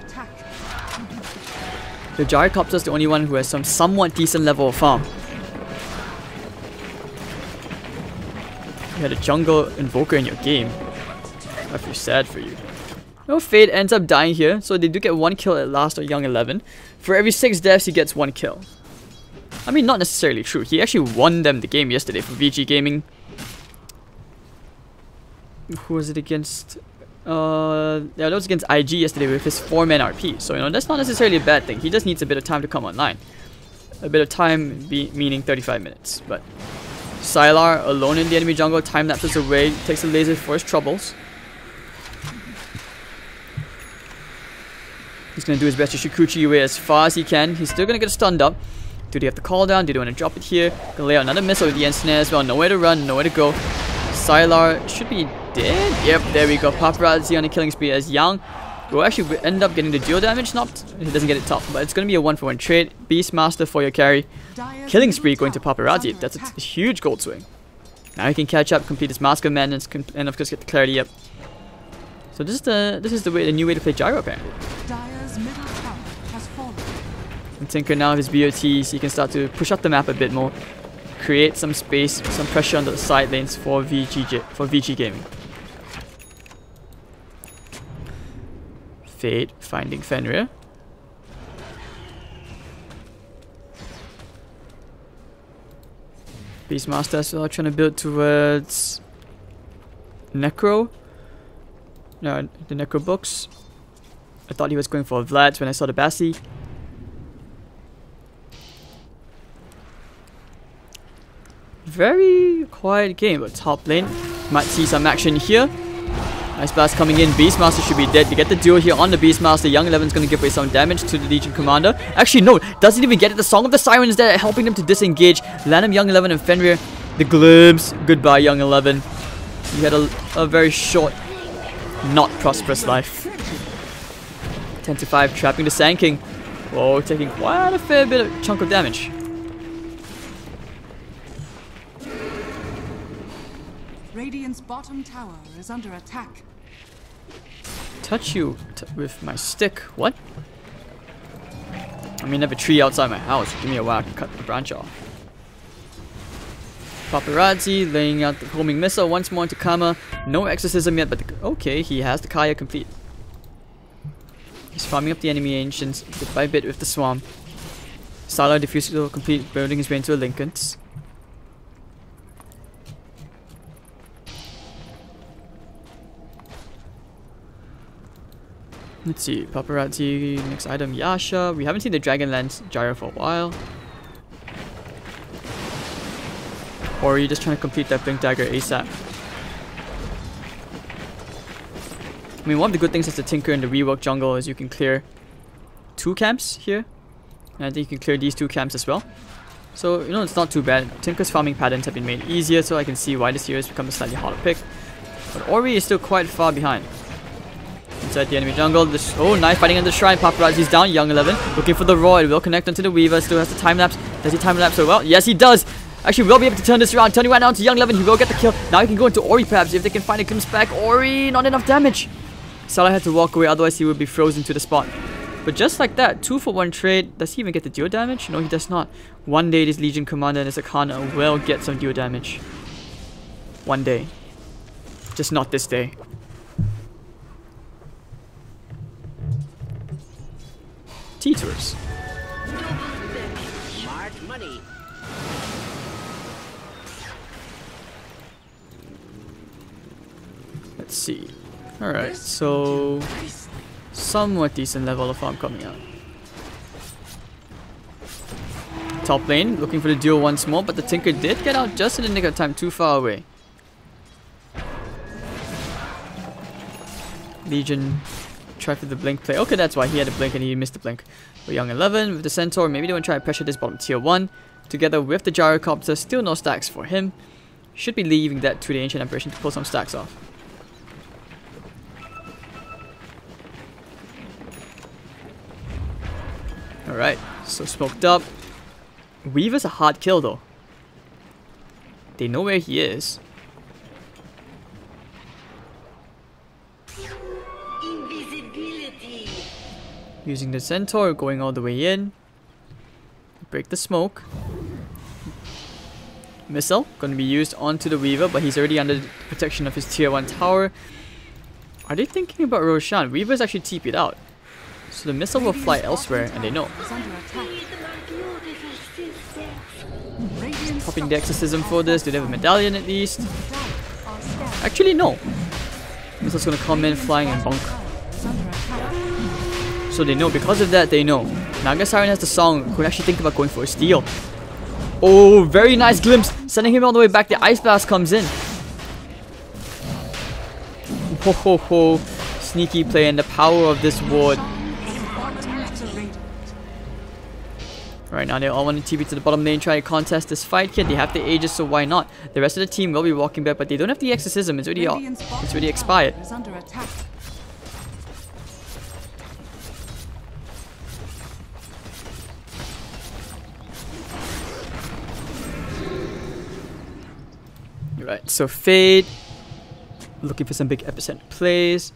The Gyrocopter is the only one who has some somewhat decent level of farm. You had a jungle invoker in your game. I feel sad for you. No, Fade ends up dying here, so they do get 1 kill at last of Young 11. For every 6 deaths, he gets 1 kill. I mean, not necessarily true. He actually won them the game yesterday for VG Gaming. Who was it against? Yeah, that was against IG yesterday with his 4-man RP. So, you know, that's not necessarily a bad thing. He just needs a bit of time to come online. A bit of time meaning 35 minutes. But Sylar alone in the enemy jungle, time lapses away, takes a laser for his troubles. He's going to do his best to Shikuchi away as far as he can. He's still going to get stunned up. Do they have the cooldown? Do they want to drop it here? Gonna lay out another missile with the end snare as well. Nowhere to run, nowhere to go. Sylar should be dead. Yep, there we go. Paparazzi on a killing spree as Yang will actually end up getting the dual damage. Not, he doesn't get it top, but it's going to be a 1-for-1 trade. Beastmaster for your carry. Killing spree going to Paparazzi. That's a huge gold swing. Now he can catch up, complete his Mask of Madness, and of course get the clarity up. So this is the new way to play Gyro apparently. And Tinker now with his BOTs, he can start to push up the map a bit more. Create some space, some pressure on the side lanes for VG Gaming. Fade finding Fenrir. Beastmaster as well, trying to build towards Necro. No, the Necro books. I thought he was going for Vlad when I saw the Bassi. Very quiet game, but top lane might see some action here. Nice blast coming in. Beastmaster should be dead. To get the duel here on the Beastmaster. Young 11's going to give away some damage to the Legion Commander. Actually, no, doesn't even get it. The Song of the Sirens there, helping them to disengage. Land him, Young 11 and Fenrir. The glimpse. Goodbye, Young 11. You had a very short, not prosperous life. 10-5, trapping the Sand King. Whoa, taking quite a fair bit of chunk of damage. Radiant's bottom tower is under attack. Touch you with my stick. What? I mean, I have a tree outside my house. Give me a while to cut the branch off. Paparazzi laying out the homing missile once more into Kama. No exorcism yet, but okay, he has the Kaya complete. He's farming up the enemy ancients bit by bit with the swamp. Sylar diffuses to complete building his way into a Lincolns. Let's see, Paparazzi, next item, Yasha. We haven't seen the Dragonlance Gyro for a while. Or are you just trying to complete that Blink Dagger ASAP? I mean, one of the good things is the Tinker in the rework jungle is you can clear 2 camps here. And I think you can clear these 2 camps as well. So, you know, it's not too bad. Tinker's farming patterns have been made easier, so I can see why this hero has become a slightly harder pick. But Ori is still quite far behind. Inside the enemy jungle, oh, nice fighting on the shrine. Paparazzi's down, Young 11 looking for the Roy. It will connect onto the Weaver, still has the time lapse. Does he time lapse so well? Yes, he does. Actually, we'll be able to turn this around. Turning right now to Young 11, he will get the kill. Now he can go into Ori perhaps if they can find a glimpse back. Ori, not enough damage. Salah had to walk away, otherwise he would be frozen to the spot. But just like that, 2-for-1 trade. Does he even get the duo damage? No, he does not. One day this Legion Commander and his Akana will get some duo damage. One day. Just not this day. T-Tours. Smart money. Let's see. Alright, so somewhat decent level of farm coming out. Top lane, looking for the duo once more, but the Tinker did get out just in the nick of time, too far away. Legion tried for the blink play. Okay, that's why he had a blink and he missed the blink. But Young 11 with the Centaur, maybe they want to try to pressure this bottom tier 1. Together with the Gyrocopter, still no stacks for him. Should be leaving that to the Ancient Apparition to pull some stacks off. Alright, so smoked up. Weaver's a hard kill though. They know where he is. Invisibility. Using the Centaur, going all the way in. Break the smoke. Missile, going to be used onto the Weaver, but he's already under the protection of his tier 1 tower. Are they thinking about Roshan? Weaver's actually TP'd out. So the missile will fly elsewhere, and they know. Popping the exorcism for this. Do they have a medallion at least? Actually, no. Missile's gonna come in flying and bonk. So they know. Because of that, they know. Naga Siren has the song. Could actually think about going for a steal. Oh, very nice glimpse. Sending him all the way back. The Ice Blast comes in. Ho ho ho. Sneaky play and the power of this ward. Right now they all want to TP to the bottom lane, try to contest this fight here. They have the Aegis, so why not? The rest of the team will be walking back, but they don't have the Exorcism. It's already expired. Right, so Fade looking for some big epicenter plays.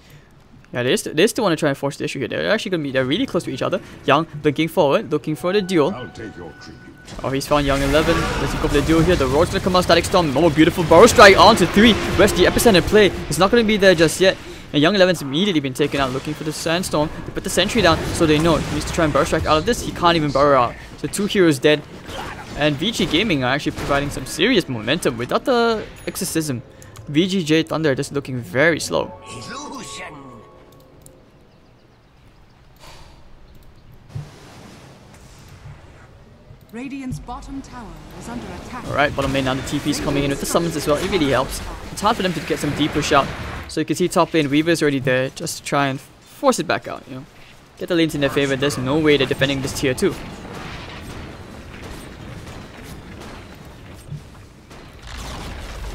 Yeah, they still want to try and force the issue here. They're actually going to be really close to each other. Young blinking forward, looking for the duel. I'll take your tribute. Oh, he's found Young 11. Let's go for the duel here. The Roar's going to come out. Static Storm. Oh, beautiful Burrow Strike onto 3. Where's the epicenter play? It's not going to be there just yet. And Young 11's immediately been taken out looking for the Sandstorm. They put the sentry down, so they know he needs to try and Burrow Strike out of this. He can't even burrow out. So 2 heroes dead. And VG Gaming are actually providing some serious momentum without the Exorcism. VGJ.Thunder just looking very slow. Illusion. Radiant's bottom tower is under attack. Alright, bottom lane now the TP's coming in with the summons as well. It really helps. It's hard for them to get some deep push out. So you can see top lane Weaver's already there just to try and force it back out, you know. Get the lanes in their favor. There's no way they're defending this tier 2.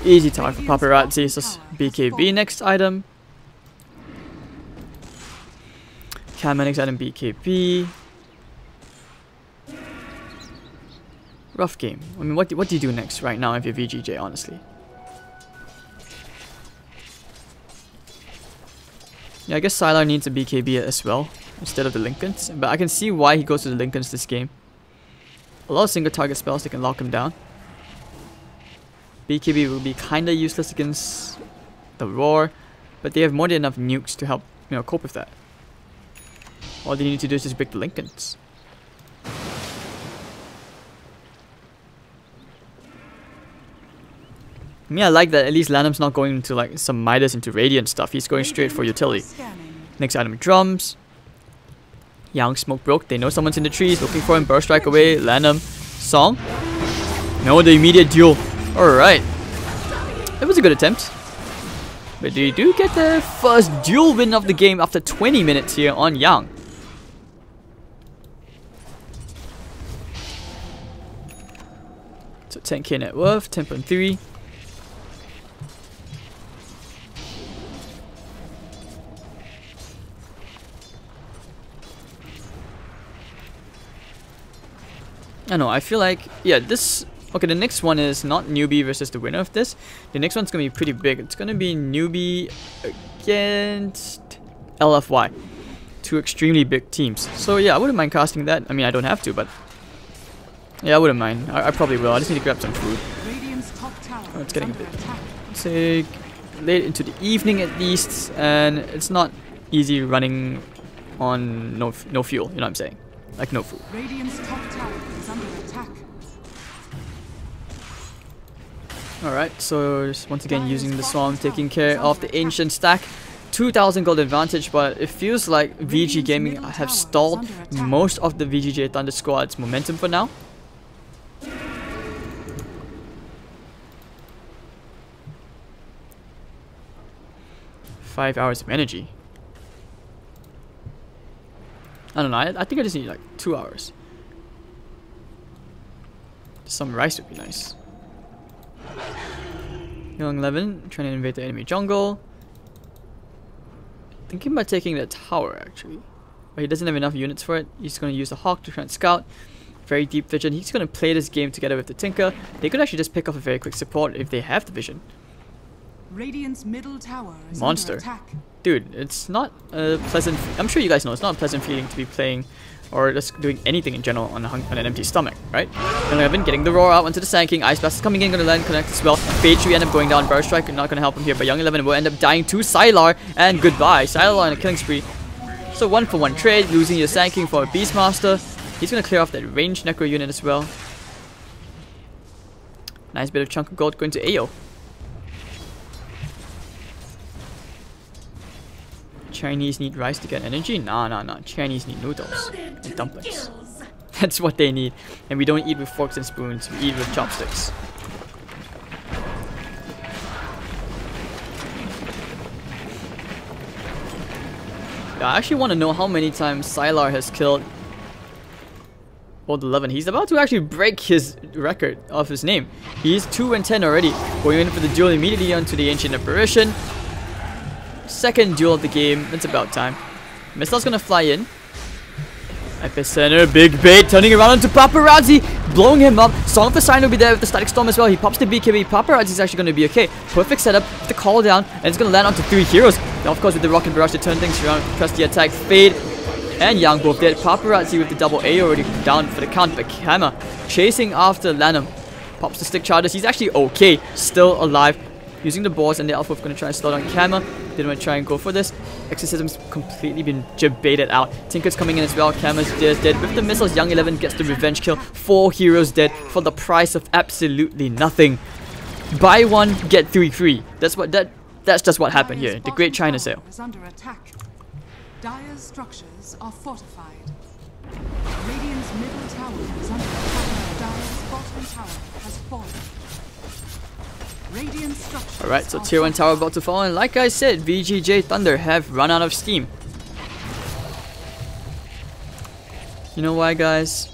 Easy target for Paparazzi. So BKB next item. Camera next item BKB. Rough game. I mean, what do you do next right now if you're VGJ, honestly? Yeah, I guess Sylar needs a BKB as well, instead of the Lincolns. But I can see why he goes to the Lincolns this game. A lot of single target spells that can lock him down. BKB will be kinda useless against the Roar, but they have more than enough nukes to help, you know, cope with that. All they need to do is just break the Lincolns. I mean, I like that at least Lanham's not going into like some Midas into Radiant stuff. He's going straight for utility. Next item, drums. Young smoke broke. They know someone's in the trees looking for him. Burst strike away. Lanham. Song. No, the immediate duel. Alright. It was a good attempt. But they do get the first duel win of the game after 20 minutes here on Yang. So 10k net worth, 10.3. I know, I feel like, yeah, this... Okay, the next one is not newbie versus the winner of this. The next one's going to be pretty big. It's going to be newbie against LFY. Two extremely big teams. So yeah, I wouldn't mind casting that. I mean, I don't have to, but... Yeah, I wouldn't mind. I probably will. I just need to grab some food. Oh, it's getting a bit... Say, late into the evening at least. And it's not easy running on no fuel, you know what I'm saying? Like no food. Radiant's top tower is under attack. Alright, so just once again using the Swarm, taking care of the ancient stack. 2000 gold advantage, but it feels like VG Gaming have stalled most of the VGJ.Thunder squad's momentum for now. Five hours of energy. I don't know, I think I just need like 2 hours. Some rice would be nice. Young 11, trying to invade the enemy jungle. Thinking about taking the tower actually. But he doesn't have enough units for it. He's going to use the Hawk to try and scout. Very deep vision. He's going to play this game together with the Tinker. They could actually just pick off a very quick support if they have the vision. Radiant's middle tower is Monster. under attack. Dude, it's not a pleasant... I'm sure you guys know it's not a pleasant feeling to be playing or just doing anything in general on an empty stomach, right? Young 11 getting the roar out onto the Sand King. Ice Blast is coming in, gonna land connect as well. Fade Tree end up going down. Burst Strike not gonna help him here, but Young 11 will end up dying to Sylar. And goodbye. Sylar on a killing spree. So 1-for-1 trade, losing your Sand King for a Beastmaster. He's gonna clear off that ranged Necro unit as well. Nice bit of chunk of gold going to Ayo. Chinese need rice to get energy? Nah. Chinese need noodles and dumplings. That's what they need. And we don't eat with forks and spoons, we eat with chopsticks. Yeah, I actually want to know how many times Sylar has killed Old 11. He's about to actually break his record of his name. He's 2-10 already. Going in for the duel immediately onto the Ancient Apparition. Second duel of the game. It's about time. Missile's gonna fly in. Epicenter, big bait, turning around onto Paparazzi, blowing him up. Song of the Sign will be there with the Static Storm as well. He pops the BKB. Paparazzi's actually gonna be okay. Perfect setup, the call down, and it's gonna land onto 3 heroes. Now, of course, with the Rocket Barrage to turn things around, press the attack, Fade, and Yang both dead. Paparazzi with the double A already down for the count, but Hammer chasing after Lanham. Pops the stick charges. He's actually okay, still alive. Using the boars and the Alpha gonna try and slow down Kama. Didn't want to try and go for this. Exorcism's completely been baited out. Tinker's coming in as well. Kama's dead. With the missiles, Young 11 gets the revenge kill. 4 heroes dead for the price of absolutely nothing. Buy 1, get 3 free. That's just what happened here. The Great China Sale. Is under attack. Dire's structures are fortified. Radiant's middle tower is under attack. Dire's bottom tower has fallen. Alright, so tier 1 tower about to fall, and like I said, VGJ.Thunder have run out of steam. You know why, guys?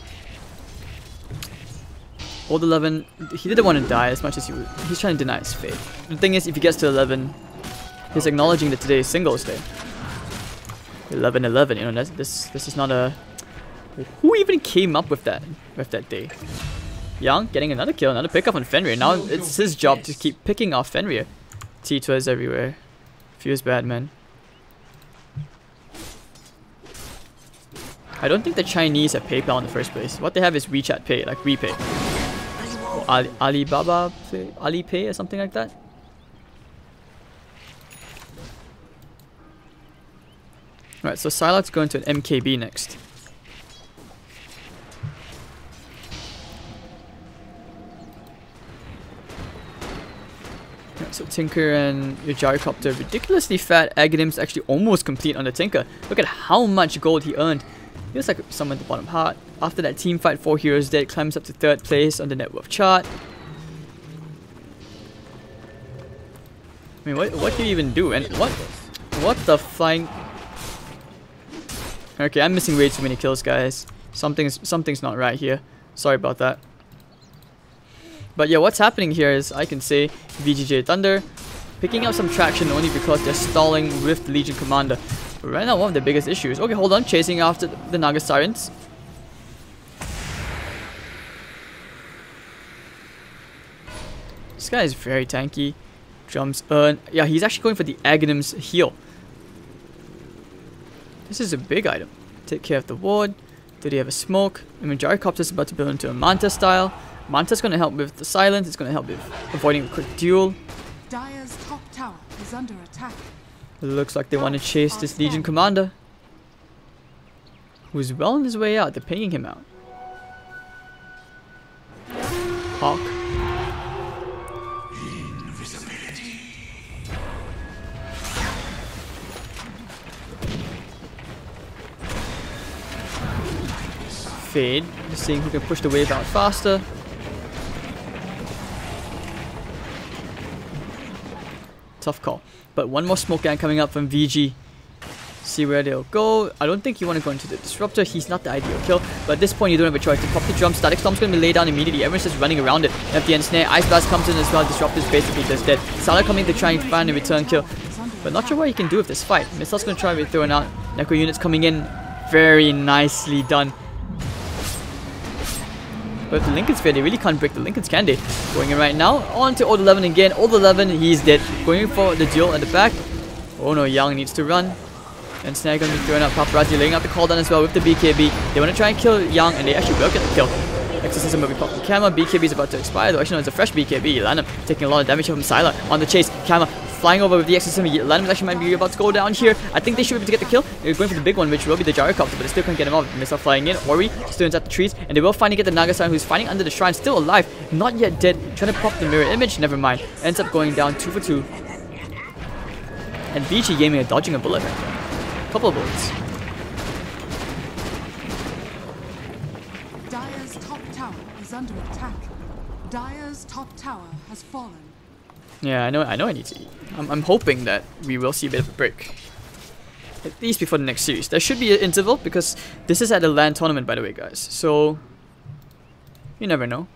Old 11, he didn't want to die as much as he's trying to deny his fate. The thing is, if he gets to 11, he's acknowledging that today is Singles Day. 11-11, you know, this is not a... Who even came up with that day? Young getting another kill, another pickup on Fenrir. Now it's his job to keep picking off Fenrir. T2s everywhere. Feels bad, man. I don't think the Chinese have PayPal in the first place. What they have is WeChat Pay, like WePay. Or Alibaba Pay, Alipay or something like that. Alright, so Psylocke's going to an MKB next. Right, so Tinker and your Gyrocopter, ridiculously fat. Aghanims actually almost complete on the Tinker. Look at how much gold he earned. He was like someone at the bottom part. After that team fight, 4 heroes dead, climbs up to 3rd place on the net worth chart. I mean, what do you even do? And what the flying? Okay, I'm missing way too many kills, guys. Something's not right here. Sorry about that. But yeah, what's happening here is I can say VGJ.Thunder picking up some traction only because they're stalling with the Legion Commander. But right now, one of the biggest issues. Okay, hold on, chasing after the Naga Sirens. This guy is very tanky. Jumps earn. Yeah, he's actually going for the Aghanim's heal. This is a big item. Take care of the ward. Do they have a smoke? I mean, Gyrocopter's about to build into a Manta style. Manta's going to help with the silence. It's going to help with avoiding a quick duel. Dire's top tower is under attack. Looks like they want to chase this Legion Commander, who's well on his way out. They're pinging him out. Hawk. Fade, just seeing who can push the wave out faster. Tough call. But one more smoke gang coming up from VG. See where they'll go. I don't think you want to go into the Disruptor. He's not the ideal kill. But at this point, you don't have a choice. To pop the drum, Static Storm's going to be laid down immediately. Everyone's just running around it. At the end, Snare, Ice Blast comes in as well. Disruptor's basically just dead. Salah coming to try and find a return kill. But not sure what he can do with this fight. Missile's going to try to be thrown out. Necro units coming in. Very nicely done. But if the Lincoln's fair, they really can't break the Lincolns, can they? Going in right now. On to Old 11 again. Old 11, he's dead. Going for the duel at the back. Oh no, Young needs to run. And Snare going to be throwing out Paparazzi, laying out the call down as well with the BKB. They want to try and kill Young, and they actually will get the kill. Exorcism will be popped the camera. BKB is about to expire, though. Actually, no, it's a fresh BKB. Lanham taking a lot of damage from Syla on the chase. Camera flying over with the Exorcism. Lanham actually might be about to go down here. I think they should be able to get the kill. They're going for the big one, which will be the Gyrocopter, but they still can't get him off. Missile flying in. Ori still inside the trees, and they will finally get the Naga-san, who's fighting under the shrine, still alive, not yet dead. Trying to pop the mirror image. Never mind. Ends up going down 2 for 2. And VG Gaming are dodging a bullet. Couple of bullets. Dire's top tower is under attack. Dire's top tower has fallen. Yeah, I know I need to eat. I'm hoping that we will see a bit of a break. At least before the next series. There should be an interval because this is at a LAN tournament, by the way, guys. So, you never know.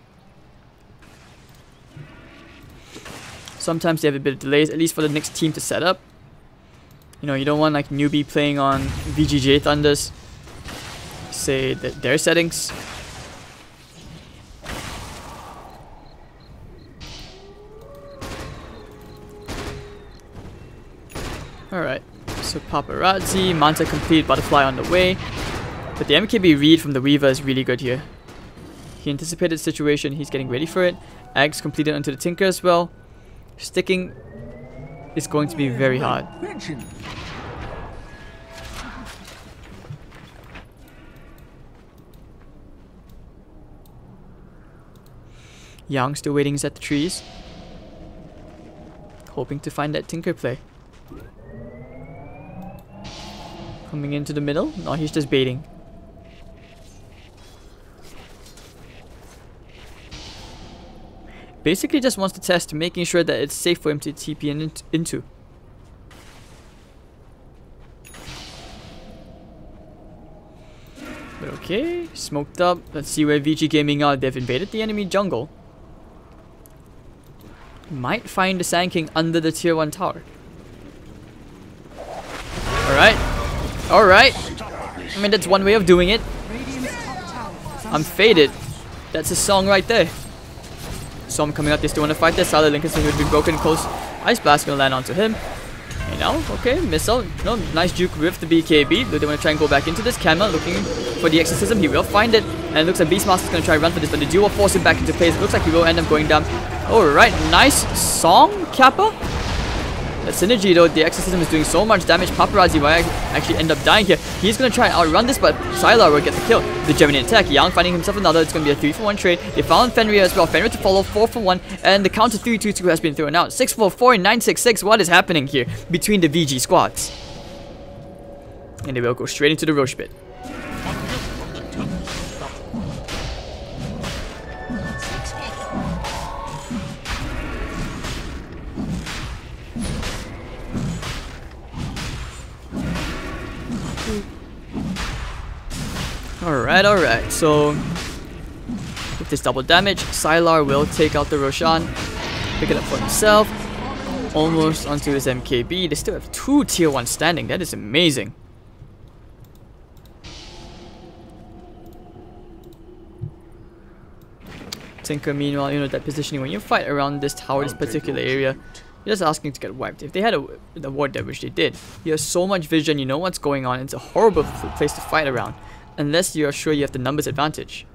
Sometimes they have a bit of delays, at least for the next team to set up. You know, you don't want like newbie playing on VGJ.Thunder's, say that their settings. Alright, so Paparazzi, Manta complete, Butterfly on the way. But the MKB read from the Weaver is really good here. He anticipated the situation, he's getting ready for it. Ags completed onto the Tinker as well. Sticking is going to be very hard. Yang still waiting at the trees, hoping to find that Tinker play. Coming into the middle, no, he's just baiting. Basically just wants to test, making sure that it's safe for him to TP into. But okay, smoked up. Let's see where VG Gaming are. They've invaded the enemy jungle. Might find the Sand King under the tier 1 tower. Alright. Alright. I mean, that's one way of doing it. I'm faded. That's a song right there. So I'm coming out. They still want to fight this. Silent Lincoln would be broken close. Ice Blast gonna land onto him. You know, okay, missile. No, nice juke with the BKB. They want to try and go back into this. Camera looking for the Exorcism. He will find it. And it looks like Beastmaster's going to try and run for this, but the duo will force him back into place. It looks like he will end up going down. Alright, nice song, Kappa. The synergy though, the exorcism is doing so much damage. Paparazzi might actually end up dying here. He's gonna try and outrun this, but Sylar will get the kill. The Gemini attack. Yang finding himself another. It's gonna be a 3-for-1 trade. They found Fenrir as well. Fenrir to follow 4-for-1, and the counter 3-2-2 has been thrown out. 6-4-4 and 9-6-6. What is happening here between the VG squads? And they will go straight into the Roche pit. Alright, so with this double damage, Sylar will take out the Roshan, pick it up for himself, almost onto his MKB. They still have 2 tier 1 standing, that is amazing. Tinker, meanwhile, you know that positioning, when you fight around this tower, this particular area, you're just asking to get wiped. If they had a ward there, which they did, you have so much vision, you know what's going on, it's a horrible place to fight around. Unless you are sure you have the numbers advantage.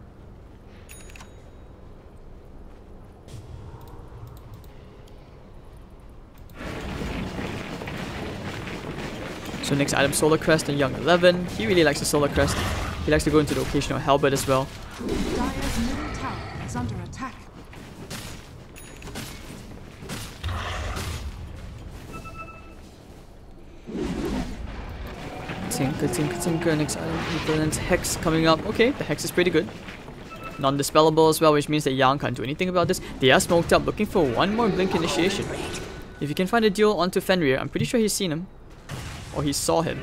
So next item, Solar Crest and Young 11. He really likes the Solar Crest. He likes to go into the occasional halberd as well. Dire's middle tower is under attack. Tinker, next item, Equivalent Hex coming up. Okay, the Hex is pretty good. Non-dispellable as well, which means that Yang can't do anything about this. They are smoked up, looking for one more Blink initiation. If you can find a duel onto Fenrir, I'm pretty sure he's seen him. Or he saw him.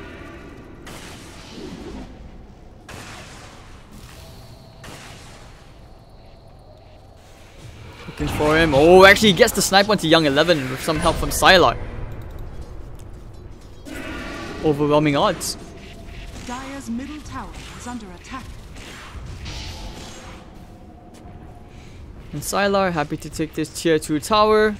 Looking for him. Oh, actually he gets the snipe onto Young 11 with some help from Sylar. Overwhelming odds. Dire's middle tower is under attack. And Sylar happy to take this tier 2 tower.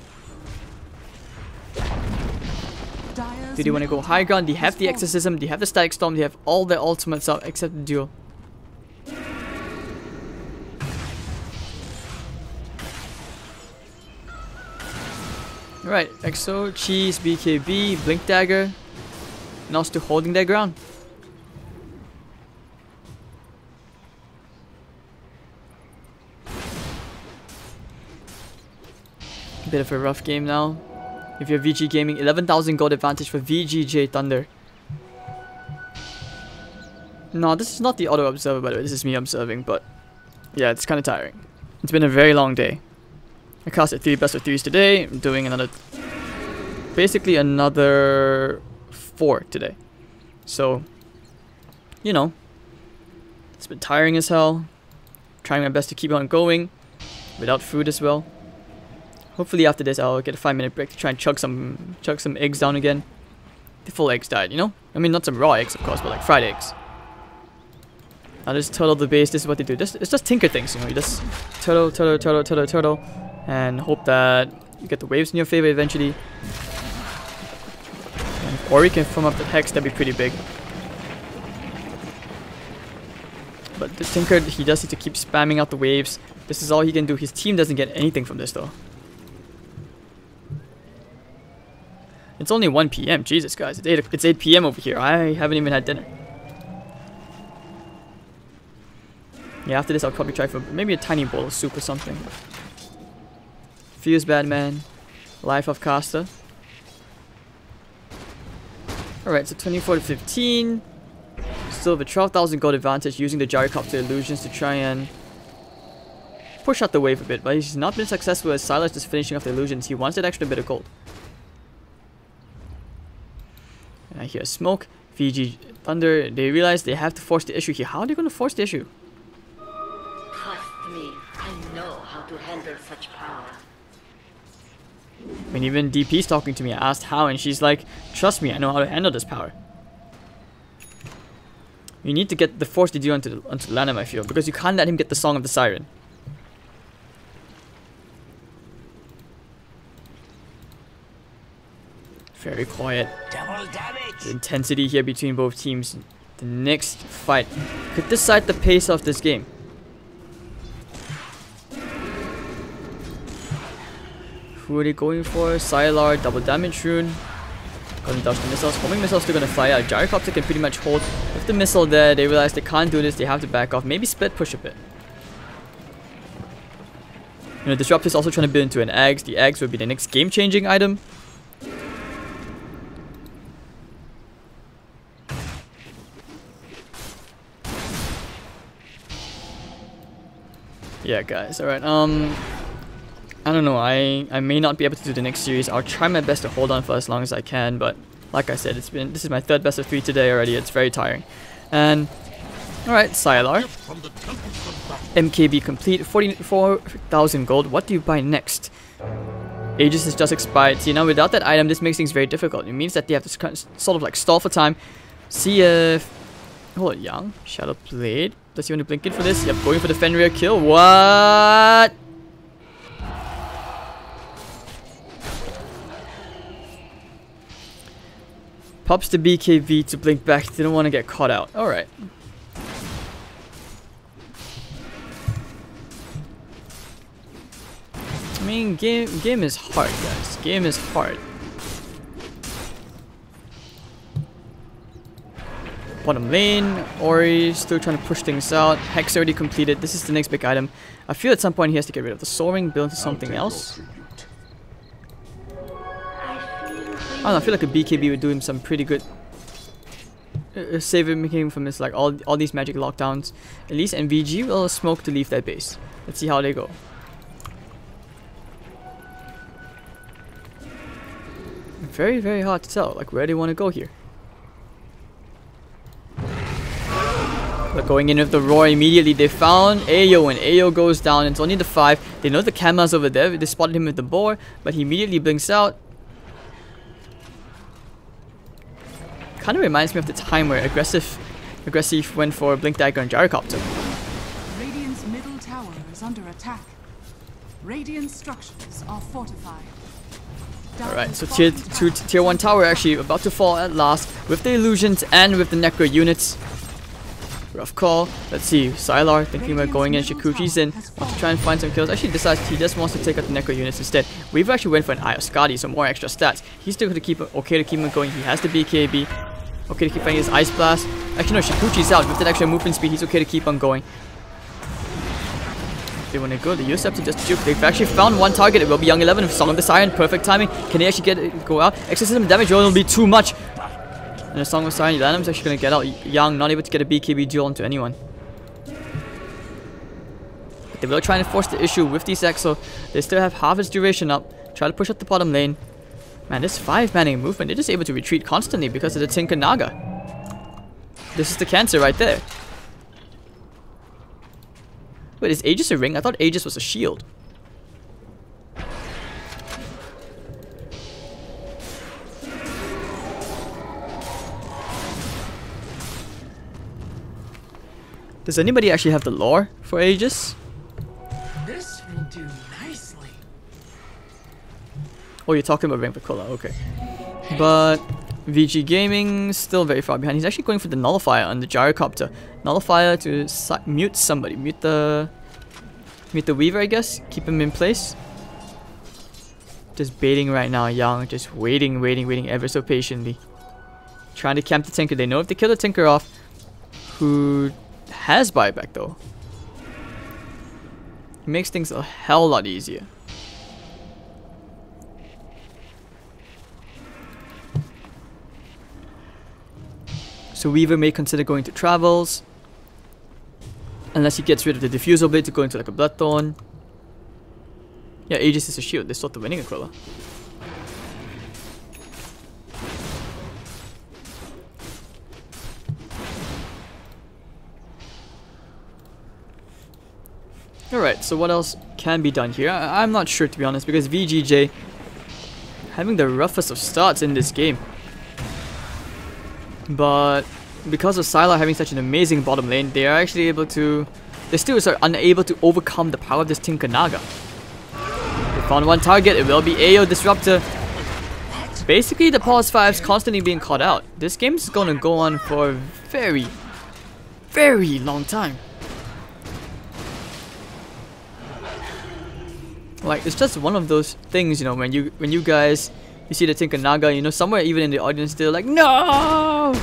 Do they want to go high ground? They have the exorcism, they have the static storm, they have all their ultimates up except the duel. Alright, Exo, Cheese, BKB, Blink Dagger. Now still holding their ground. Bit of a rough game now. If you're VG Gaming, 11,000 gold advantage for VGJ.Thunder. No, this is not the auto observer, by the way. This is me observing, but yeah, it's kind of tiring. It's been a very long day. I casted 3 best of 3s today. I'm doing basically another 4 today. So, you know, it's been tiring as hell. Trying my best to keep on going without food as well. Hopefully after this I'll get a 5-minute break to try and chug some eggs down again. The full eggs died, you know? I mean, not some raw eggs, of course, but like fried eggs. I'll just turtle the base. This is what they do. It's just tinker things, you know? You just turtle, and hope that you get the waves in your favor eventually. Or you can farm up the Hex, that'd be pretty big. But the Tinker, he does need to keep spamming out the waves. This is all he can do. His team doesn't get anything from this though. It's only 1 PM. Jesus, guys. It's 8 PM over here. I haven't even had dinner. Yeah, after this I'll probably try for maybe a tiny bowl of soup or something. Feels bad, man. Life of Caster. Alright, so 24 to 15. Still have a 12,000 gold advantage using the Gyrocopter illusions to try and push out the wave a bit, but he's not been successful as Sylar's just finishing off the illusions. He wants that extra bit of gold. And I hear smoke. VG.Thunder, they realize they have to force the issue here. How are they going to force the issue? Trust me, I know how to handle such power. I mean, even DP's talking to me. I asked how, and she's like, trust me, I know how to handle this power. You need to get the force to do onto Lanham, I feel, because you can't let him get the Song of the Siren. Very quiet. Double damage. The intensity here between both teams. The next fight could decide the pace of this game. Who are they going for? Sylar, double damage rune. Doesn't dodge the missiles. Homing missiles still gonna fly out. Gyrocopter can pretty much hold with the missile there. They realize they can't do this. They have to back off. Maybe split push a bit. You know, Disruptor is also trying to build into an eggs. The eggs will be the next game-changing item. Yeah, guys. Alright, I don't know. I may not be able to do the next series. I'll try my best to hold on for as long as I can, but like I said, this is my third best of 3 today already. It's very tiring. And alright, Sylar. MKB complete, 44,000 gold. What do you buy next? Aegis has just expired. See, now without that item, this makes things very difficult. It means that they have to sort of like stall for time. See if... Hold on, Yang. Shadow Blade. Does he want to blink in for this? Yep, going for the Fenrir kill. What? Pops the BKB to blink back. Didn't want to get caught out. Alright. I mean, game is hard, guys. Game is hard. Bottom lane, Ori still trying to push things out. Hex already completed. This is the next big item. I feel at some point he has to get rid of the soaring, build into something else. I don't know, I feel like a BKB would do him some pretty good. Save him from his like all these magic lockdowns. At least MVG will smoke to leave that base. Let's see how they go. Very, very hard to tell, like where they want to go here. But going in with the roar immediately, they found Ayo, and Ayo goes down. It's only the 5. They know the camera's over there. They spotted him with the boar, but he immediately blinks out. Kind of reminds me of the time where aggressive went for Blink Dagger and Gyrocopter. Radiant's middle tower is under attack. Radiant structures are fortified. Alright, so tier 1 tower actually about to fall at last with the illusions and with the Necro units. Rough call. Let's see, Sylar thinking about going in, Shikuchi's in, wants to try and find some kills. Actually decides he just wants to take out the Necro units instead. We've actually went for an Eye of Skadi, so more extra stats. He's still going to keep okay to keep him going. He has the BKB. Okay to keep fighting his Ice Blast. Actually no, Shikuchi's out. With that extra movement speed, he's okay to keep on going. They want to go, they use up to just juke. They've actually found one target. It will be Young 11 with Song of the Siren. Perfect timing. Can they actually go out? Exorcism damage will be too much. And the Song of Siren, Elanim's actually going to get out. Young, not able to get a BKB duel onto anyone. But they will try and force the issue with these Exo. They still have half its duration up. Try to push up the bottom lane. Man, this 5-manning movement, they're just able to retreat constantly because of the Tinker Naga. This is the cancer right there. Wait, is Aegis a ring? I thought Aegis was a shield. Does anybody actually have the lore for Aegis? This will do nicely. Oh, you're talking about Rampicola, okay. But VG Gaming still very far behind. He's actually going for the Nullifier on the Gyrocopter. Nullifier to mute somebody. Mute the Weaver, I guess. Keep him in place. Just baiting right now, Young. Just waiting ever so patiently. Trying to camp the Tinker. They know if they kill the Tinker off, who has buyback though, it makes things a hell lot easier. So Weaver may consider going to Travels, unless he gets rid of the Diffusal Blade to go into like a Bloodthorn. Yeah, Aegis is a shield. They start the winning Aquila. Alright, so what else can be done here? I'm not sure, to be honest, because VGJ having the roughest of starts in this game. But because of Sylar having such an amazing bottom lane, they are actually able to... They still are unable to overcome the power of this Tinker Naga. They found one target, it will be Ayo Disruptor. Basically, the Pulse 5's constantly being caught out. This game is going to go on for a very, very long time. Like, it's just one of those things, you know, when you guys You see the Tinker Naga, you know, somewhere even in the audience they're like, no!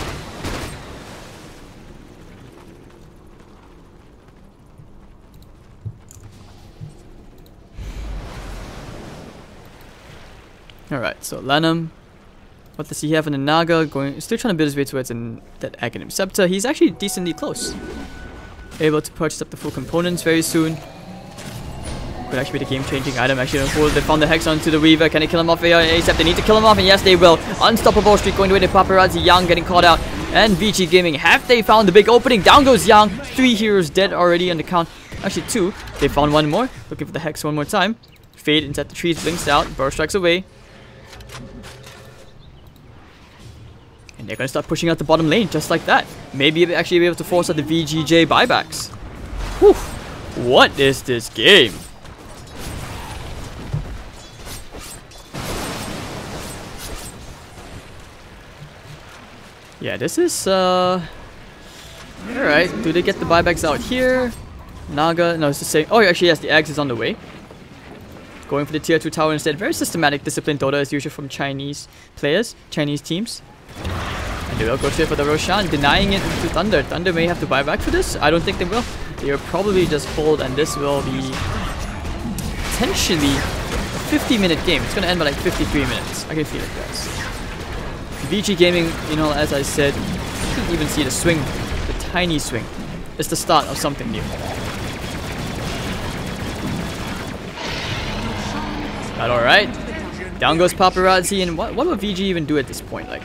Alright, so Lanham. What does he have in the Naga? Still trying to build his way towards that Aghanim Scepter. He's actually decently close. Able to purchase up the full components very soon. Could actually be the game-changing item. Actually, they found the Hex onto the Weaver. Can they kill him off ASAP? They need to kill him off, and yes, they will. Unstoppable streak going away to Paparazzi. Yang getting caught out. And VG Gaming, have they found the big opening? Down goes Yang. 3 heroes dead already on the count. Actually, 2. They found 1 more. Looking for the Hex one more time. Fade inside the trees, blinks out. Burst strikes away. And they're going to start pushing out the bottom lane just like that. Maybe actually be able to force out the VGJ buybacks. Whew. What is this game? Yeah, this is alright, do they get the buybacks out here? Naga, no, it's the same. Oh, actually, yes, the Axe is on the way. Going for the tier 2 tower instead. Very systematic, disciplined Dota as usual from Chinese players, Chinese teams. And they will go straight for the Roshan, denying it to Thunder. Thunder may have to buy back for this. I don't think they will. They will probably just fold, and this will be potentially a 50-minute game. It's going to end by like 53 minutes. I can feel it, guys. VG Gaming, you know, as I said, you can even see the swing, the tiny swing. It's the start of something new. That alright? Down goes Paparazzi, and what will VG even do at this point? Like,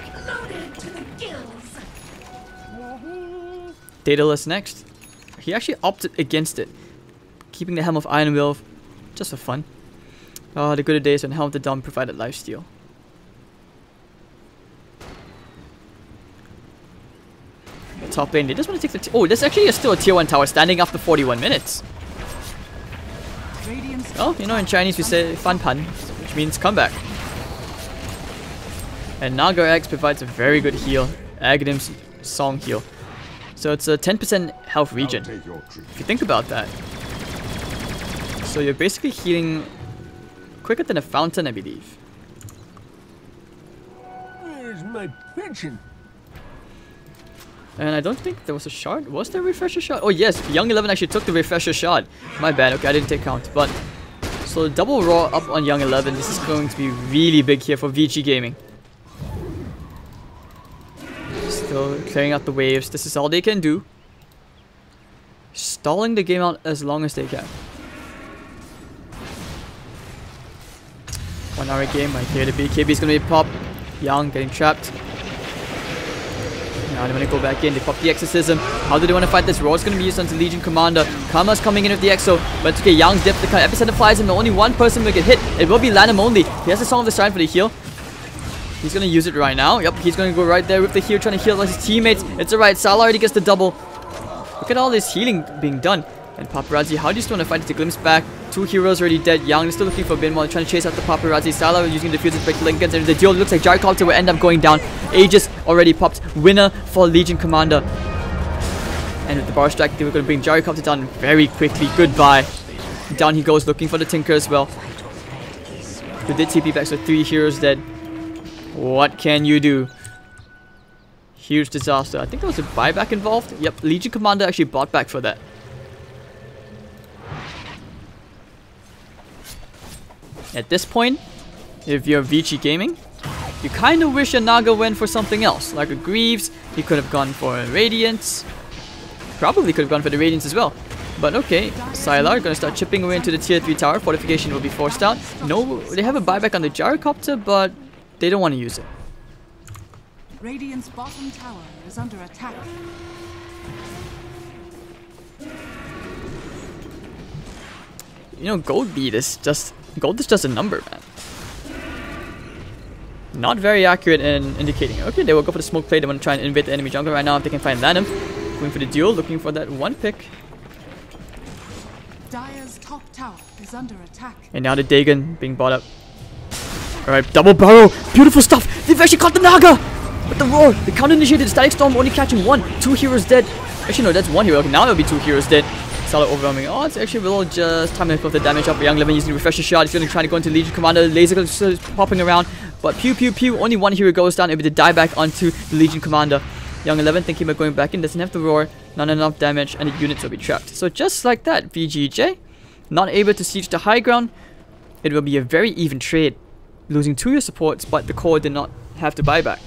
Daedalus next. He actually opted against it, keeping the Helm of Iron Will just for fun. Oh, the good days when Helm of the Dawn provided lifesteal. Top lane, they just want to take the oh, there's actually still a tier 1 tower standing after 41 minutes. Oh, you know, in Chinese we say fan pan, which means comeback. And Naga X provides a very good heal, Aghanim's song heal. So it's a 10% health regen, if you think about that. So you're basically healing quicker than a fountain, I believe. Where's my pension? And I don't think there was a shard. Was there a refresher shard? Oh yes, Young 11 actually took the refresher shard. My bad, okay, I didn't take count. But, so double raw up on Young 11. This is going to be really big here for VG Gaming. Still clearing out the waves. This is all they can do. Stalling the game out as long as they can. 1 hour game right here. The BKB is going to be popped. Young getting trapped. Now they want to go back in. They pop the Exorcism. How do they want to fight this? Roar is going to be used onto Legion Commander. Karma's coming in with the Exo. But it's okay. Young's dip. The Epicenter flies in. Only 1 person will get hit. It will be Lanham only. He has the Song of the Siren for the heal. He's going to use it right now. Yep, he's going to go right there with the heal, trying to heal his teammates. It's alright. Sal already gets the double. Look at all this healing being done. And Paparazzi, how do you still want to fight? It's a glimpse back. 2 heroes already dead. Young is still looking for Bin while trying to chase out the Paparazzi. Salah using the fuses break Lincolns. And the duel looks like Gyrocopter will end up going down. Aegis already popped. Winner for Legion Commander. And with the bar strike, they were going to bring Gyrocopter down very quickly. Goodbye. Down he goes, looking for the Tinker as well. Who did TP back, so 3 heroes dead. What can you do? Huge disaster. I think there was a buyback involved. Yep, Legion Commander actually bought back for that. At this point, if you're VG Gaming, you kind of wish your Naga went for something else. Like a Greaves, he could have gone for a Radiance. Probably could have gone for the Radiance as well. But okay, Sylar going to start chipping away into the tier 3 tower. Fortification will be forced out. No, they have a buyback on the Gyrocopter, but they don't want to use it. Radiant's bottom tower is under attack. You know, gold is just a number, man. Not very accurate in indicating. Okay, they will go for the smoke play. They want to try and invade the enemy jungle right now if they can find Lanham. Going for the duel, looking for that 1 pick. Dire's top tower is under attack. And now the Dagon being bought up. Alright, double burrow. Beautiful stuff. They've actually caught the Naga. With the roar. The counter initiated. Static Storm only catching 1. 2 heroes dead. Actually, no, that's 1 hero. Okay, now there'll be 2 heroes dead. Solid overwhelming. Oh, it's actually will just time to put the damage up. Young 11 using the refresher shot. He's going to try to go into Legion Commander. Laser popping around. But pew pew pew, only one hero goes down, able to die back onto the Legion Commander. Young 11 thinking about going back in, doesn't have the roar, not enough damage, and the units will be trapped. So just like that, VGJ, not able to siege the high ground. It will be a very even trade, losing 2 your supports, but the core did not have to buy back.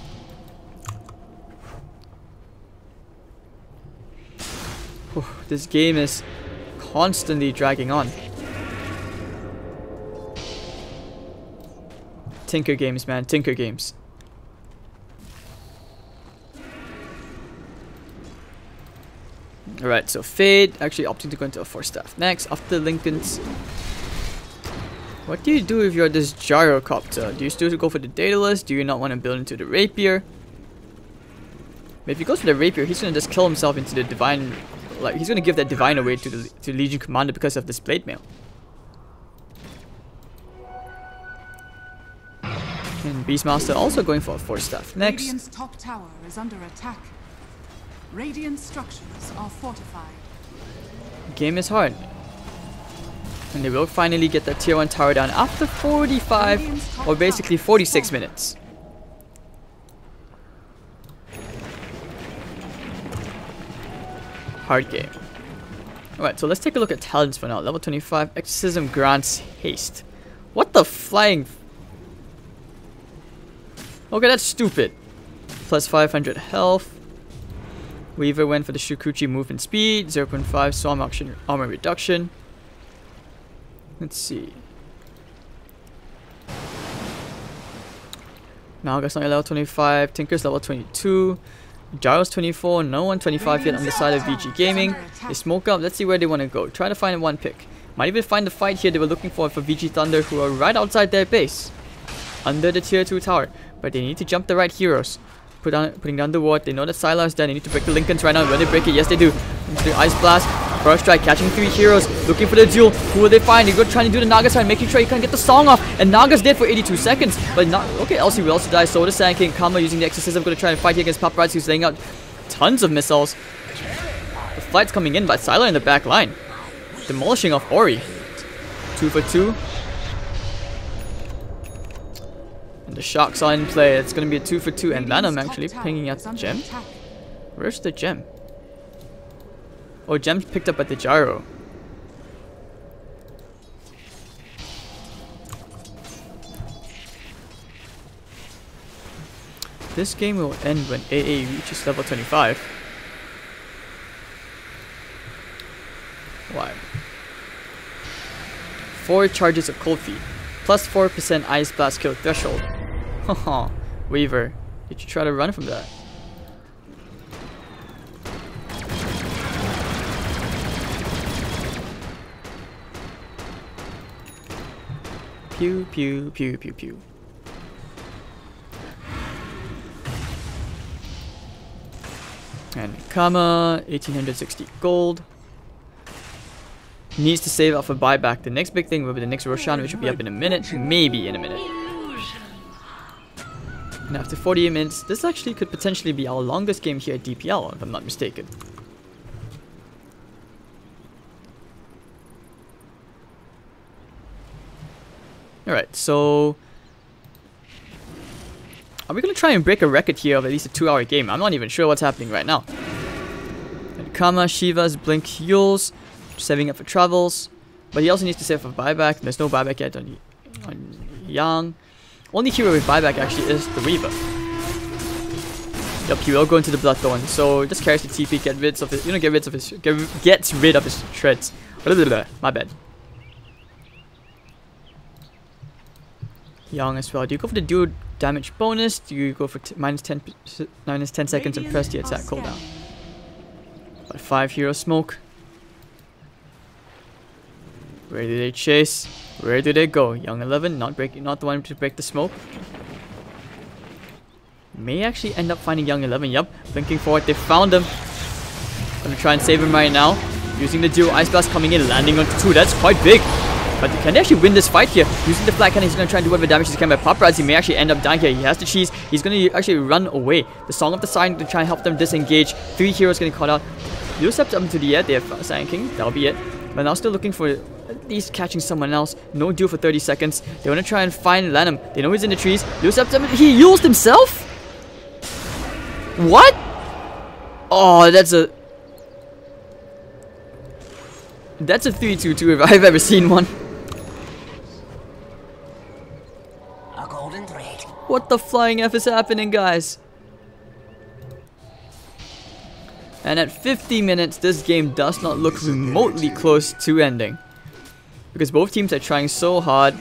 Whew, this game is constantly dragging on. Tinker games, man, Tinker games. Alright, so Fade actually opting to go into a 4-staff next after Lincoln's. What do you do if you're this gyrocopter? Do you still go for the Daedalus? Do you not want to build into the Rapier? But if he goes for the Rapier, he's gonna just kill himself into the Divine. Like, he's gonna give that Divine away to the Legion Commander because of this Blade Mail. And Beastmaster also going for a 4-staff next. Radiant's top tower is under attack. Radiant structures are fortified. Game is hard. And they will finally get that tier 1 tower down after 45 or basically 46 minutes. Hard game. Alright, so let's take a look at talents for now. Level 25, Exorcism grants haste. What the flying... Okay, that's stupid. Plus 500 health. Weaver went for the Shukuchi movement speed, 0.5 Swarm armor reduction. Let's see. Naga's only level 25, Tinker's level 22, Gyro's 24, no one 25 yet on the side of VG Gaming. They smoke up, let's see where they want to go. Try to find one pick. Might even find the fight here they were looking for VG.Thunder, who are right outside their base. Under the tier 2 tower. But they need to jump the right heroes. Putting down the ward. They know that Sylar is dead. They need to break the Lincolns right now. When they break it, yes they do. Into the Ice Blast. First strike, catching 3 heroes. Looking for the duel. Who will they find? They go trying to do the Naga side, making sure he can't get the song off. And Naga's dead for 82 seconds. But not okay, Elsie will also die. So does Sand King. Kama using the Exorcism. Gonna try and fight here against Paparazzi, who's laying out tons of missiles. The flight's coming in by Sylar in the back line. Demolishing off Ori. 2 for 2. And the Sharks are in play. It's going to be a 2 for 2. And Venom actually pinging at the gem. Where's the gem? Oh, gem's picked up at the gyro. This game will end when AA reaches level 25. Why? 4 charges of cold feet. Plus 4% Ice Blast kill threshold. Haha, Weaver, did you try to run from that? Pew pew pew pew pew. And Kama, 1860 gold. Needs to save up for buyback. The next big thing will be the next Roshan, which will be up in a minute, maybe in a minute. And after 48 minutes, this actually could potentially be our longest game here at DPL, if I'm not mistaken. Alright, so... are we going to try and break a record here of at least a 2-hour game? I'm not even sure what's happening right now. And Kama, Shiva's, Blink, Yules, saving up for travels. But he also needs to save for buyback. There's no buyback yet on Yang. Only hero with buyback actually is the Weaver. Yup, he will go into the Bloodthorn. So just carries the TP, gets rid of his, gets rid of his shreds. My bad. Yang as well. Do you go for the dual damage bonus? Do you go for minus 10 seconds and press the attack cooldown? But 5 hero smoke. Where do they chase? Where do they go? Young 11, not the one to break the smoke. May actually end up finding Young 11. Yup, blinking forward. They found him. Gonna try and save him right now. Using the dual Ice Blast coming in, landing onto 2. That's quite big. But can they actually win this fight here? Using the flat cannon, he's gonna try and do whatever damage he can. But Paparazzi may actually end up dying here. He has the cheese. He's gonna actually run away. The Song of the Sign to try and help them disengage. 3 heroes getting caught out. You'll step up into the air. They have Sand King. That'll be it. But now still looking for At least catching someone else. No deal for 30 seconds. They want to try and find Lanham. They know he's in the trees. He used himself? What? Oh, that's a 3-2-2 if I've ever seen one. A golden thread. What the flying F is happening, guys? And at 50 minutes, this game does not look remotely close to ending. Because both teams are trying so hard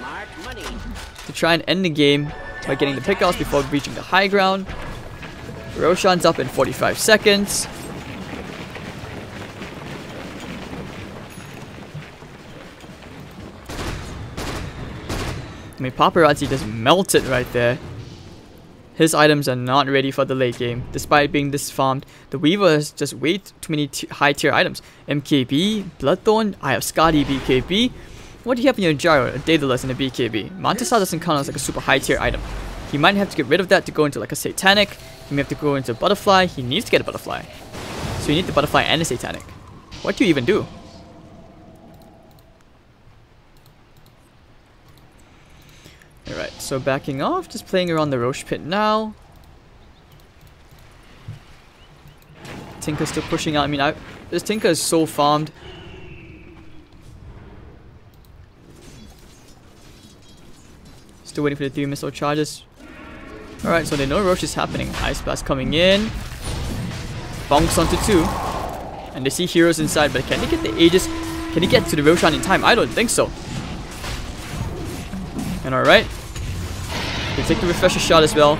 to try and end the game by getting the pickoffs before reaching the high ground. Roshan's up in 45 seconds. I mean, Paparazzi just melted right there. His items are not ready for the late game. Despite being this farmed, the Weaver has just way too many high tier items. MKB, Bloodthorn, I have Scotty BKB. What do you have in your Gyro? A Daedalus and a BKB. Mantisar doesn't count as like a super high tier item. He might have to get rid of that to go into like a Satanic. He may have to go into a Butterfly. He needs to get a Butterfly. So you need the Butterfly and a Satanic. What do you even do? Alright, so backing off, just playing around the Roche pit now. Tinker's still pushing out. I mean, this Tinker is so farmed. Still waiting for the 3 missile charges. Alright, so they know Roche is happening. Ice Blast coming in. Bonks onto 2. And they see heroes inside, but can they get the Aegis? Can he get to the Roshan in time? I don't think so. And alright. They take the refresher shot as well.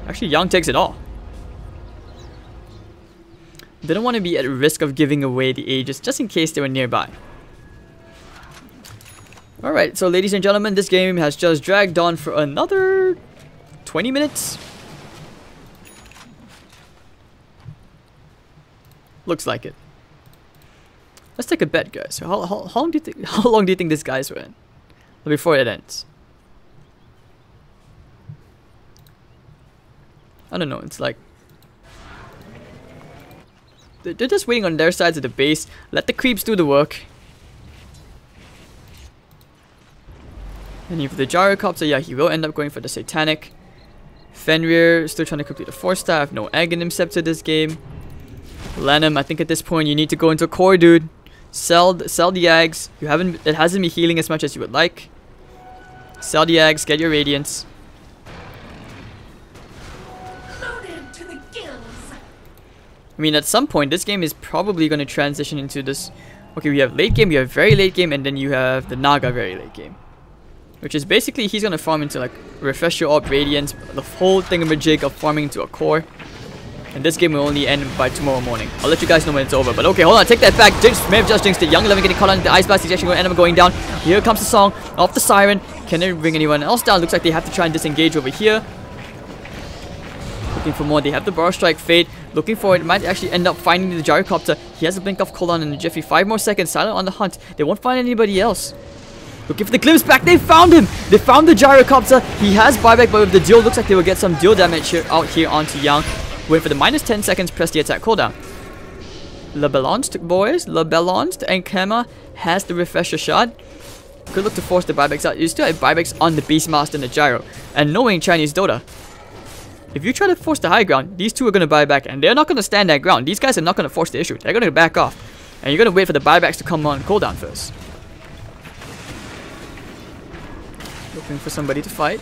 Actually, Yang takes it all. Didn't want to be at risk of giving away the Aegis just in case they were nearby. Alright, so ladies and gentlemen, this game has just dragged on for another 20 minutes. Looks like it. Let's take a bet, guys. How long do you think this guy's win before it ends? I don't know. It's like they're just waiting on their sides of the base. Let the creeps do the work. And if the Gyrocopter, yeah, he will end up going for the Satanic. Fenrir still trying to complete the 4-star. I have no Egg in him Scepter this game. Lanham, I think at this point you need to go into core, dude. Sell the eggs. It hasn't been healing as much as you would like. Sell the eggs, get your Radiance. Loaded to the gills. I mean, at some point this game is probably going to transition into this. Okay, we have late game, we have very late game, and then you have the Naga very late game. Which is basically he's going to farm into like Refresh Your Orb, Radiance, the whole thingamajig of farming into a core. And this game will only end by tomorrow morning. I'll let you guys know when it's over. But okay, hold on, take that back. Jinx may have just jinxed it. Young 11 getting caught on the Ice Blast. He's actually going to end up going down. Here comes the song of the Siren. Can they bring anyone else down? Looks like they have to try and disengage over here. Looking for more. They have the Burrow Strike Fade. Looking for it. Might actually end up finding the Gyrocopter. He has a blink off cooldown in the Jiffy. 5 more seconds. Silent on the hunt. They won't find anybody else. Looking for the glimpse back. They found him. They found the Gyrocopter. He has buyback, but with the deal, looks like they will get some deal damage out here onto Yang. Wait for the minus 10 seconds. Press the attack cooldown. Le Balanced, boys. Le Balanced. And Kema has the refresher shot. Could look to force the buybacks out. You still have buybacks on the Beastmaster and the Gyro. And knowing Chinese Dota, if you try to force the high ground, these two are going to buy back. And they're not going to stand that ground. These guys are not going to force the issue. They're going to back off. And you're going to wait for the buybacks to come on cooldown first. Looking for somebody to fight.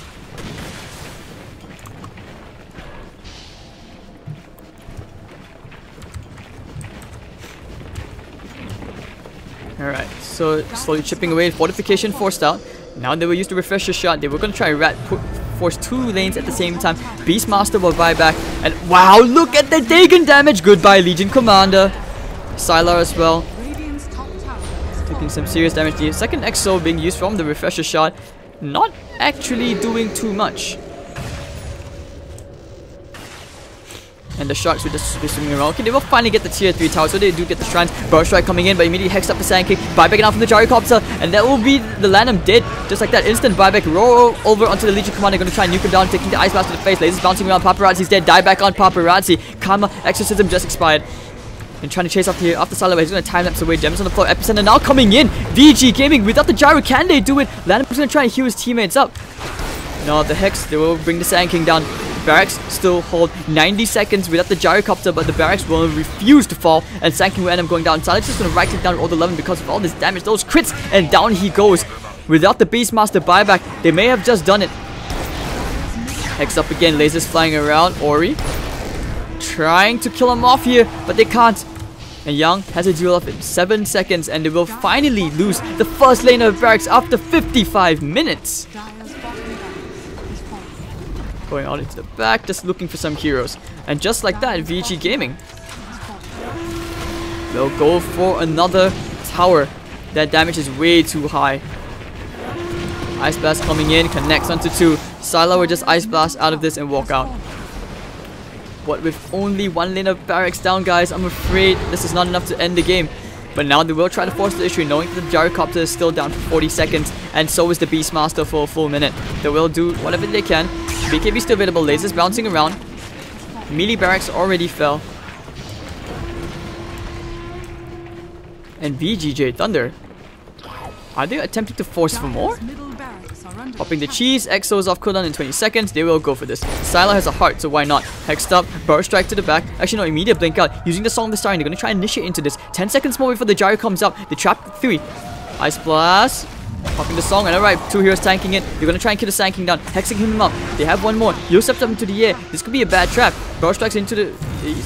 Alright, so slowly chipping away. Fortification forced out. Now they will use the refresher shot. They were going to try force 2 lanes at the same time. Beastmaster will buy back. And wow, look at the taken damage. Goodbye, Legion Commander. Sylar as well. Taking some serious damage. The second EXO being used from the refresher shot. Not actually doing too much. And the Sharks will just be swimming around. Okay, they will finally get the tier 3 tower, so they do get the Shrines. Burst Strike coming in, but immediately hexed up the Sand Kick. Buyback out from the Gyrocopter, and that will be the Lanham dead. Just like that, instant buyback. Roll over onto the Legion Commander, going to try and nuke him down, taking the Ice Blast to the face. Lasers bouncing around. Paparazzi's dead. Die back on Paparazzi. Karma Exorcism just expired. And trying to chase after here, after Salah, he's going to time-lapse away. Gems on the floor, Epicenter now coming in. VG Gaming without the gyro, can they do it? Lanham's going to try and heal his teammates up. No, the Hex, they will bring the Sand King down. Barracks still hold 90 seconds without the gyrocopter, but the Barracks will refuse to fall, and Sand King will end up going down. Salah's just going to right-click down all the 11 because of all this damage, those crits, and down he goes. Without the Beastmaster buyback, they may have just done it. Hex up again, lasers flying around. Ori trying to kill him off here, but they can't. And Young has a duel of 7 seconds, and they will finally lose the first lane of Barracks after 55 minutes. Going out into the back, just looking for some heroes. And just like that, VG Gaming, they'll go for another tower. That damage is way too high. Ice Blast coming in, connects onto 2. Sylar will just Ice Blast out of this and walk out. But with only 1 lane of Barracks down, guys, I'm afraid this is not enough to end the game. But now they will try to force the issue, knowing that the gyrocopter is still down for 40 seconds, and so is the Beastmaster for a full minute. They will do whatever they can. BKB still available, lasers bouncing around. Melee Barracks already fell. And VGJ.Thunder, are they attempting to force for more? Popping the cheese, Exos off cooldown in 20 seconds, they will go for this. Sylar has a heart, so why not? Hexed up, burst strike to the back. Actually no, immediate blink out. Using the Song of the Siren, they're gonna try and initiate into this. 10 seconds more before the gyro comes out. They trap 3. Ice Blast. Popping the Song, and alright, 2 heroes tanking it. They're gonna try and kill the Sand King down, hexing him up. They have 1 more. Yosef up into the air. This could be a bad trap. Burst strikes into the...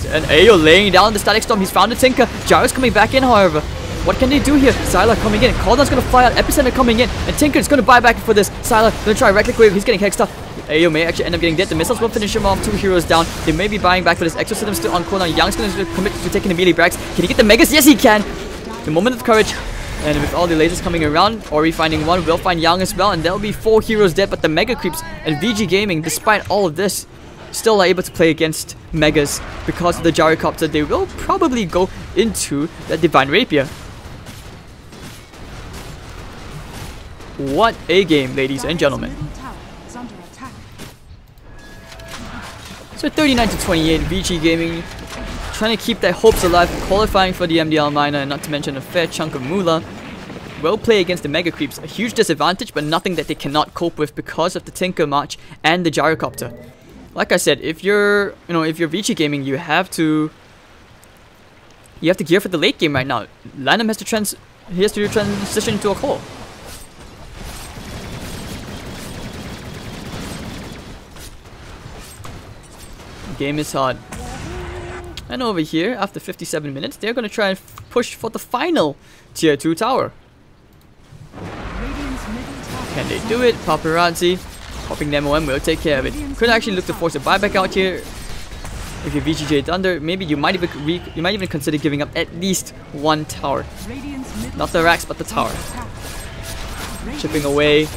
And Ayo laying down the Static Storm. He's found a Tinker. Gyro's coming back in, however. What can they do here? Sylar coming in. Cooldown's gonna fly out. Epicenter coming in. And Tinker's gonna buy back for this. Sylar gonna try right click wave. He's getting hexed up. Ayo may actually end up getting dead. The missiles will finish him off. 2 heroes down. They may be buying back for this. Exorcism still on cooldown. Young's gonna commit to taking the melee Barracks. Can he get the Megas? Yes, he can. The moment of courage. And with all the lasers coming around, Ori finding 1, will find Young as well. And there'll be 4 heroes dead. But the Mega Creeps and VG Gaming, despite all of this, still are able to play against Megas. Because of the gyrocopter, they will probably go into the Divine Rapier. What a game, ladies and gentlemen. So 39 to 28, VG Gaming trying to keep their hopes alive, qualifying for the MDL minor, and not to mention a fair chunk of moolah. Will play against the Mega Creeps, a huge disadvantage, but nothing that they cannot cope with because of the Tinker March and the gyrocopter. Like I said, if you're VG Gaming, you have to gear for the late game right now. Lanham has to transition into a core. Game is hard. And over here, after 57 minutes, they're going to try and push for the final tier 2 tower. Can they do it? Paparazzi popping the MOM will take care of it. Could actually look to force a buyback out here. If you're VGJ.Thunder, maybe you might even consider giving up at least 1 tower. Not the racks, but the tower. Chipping away.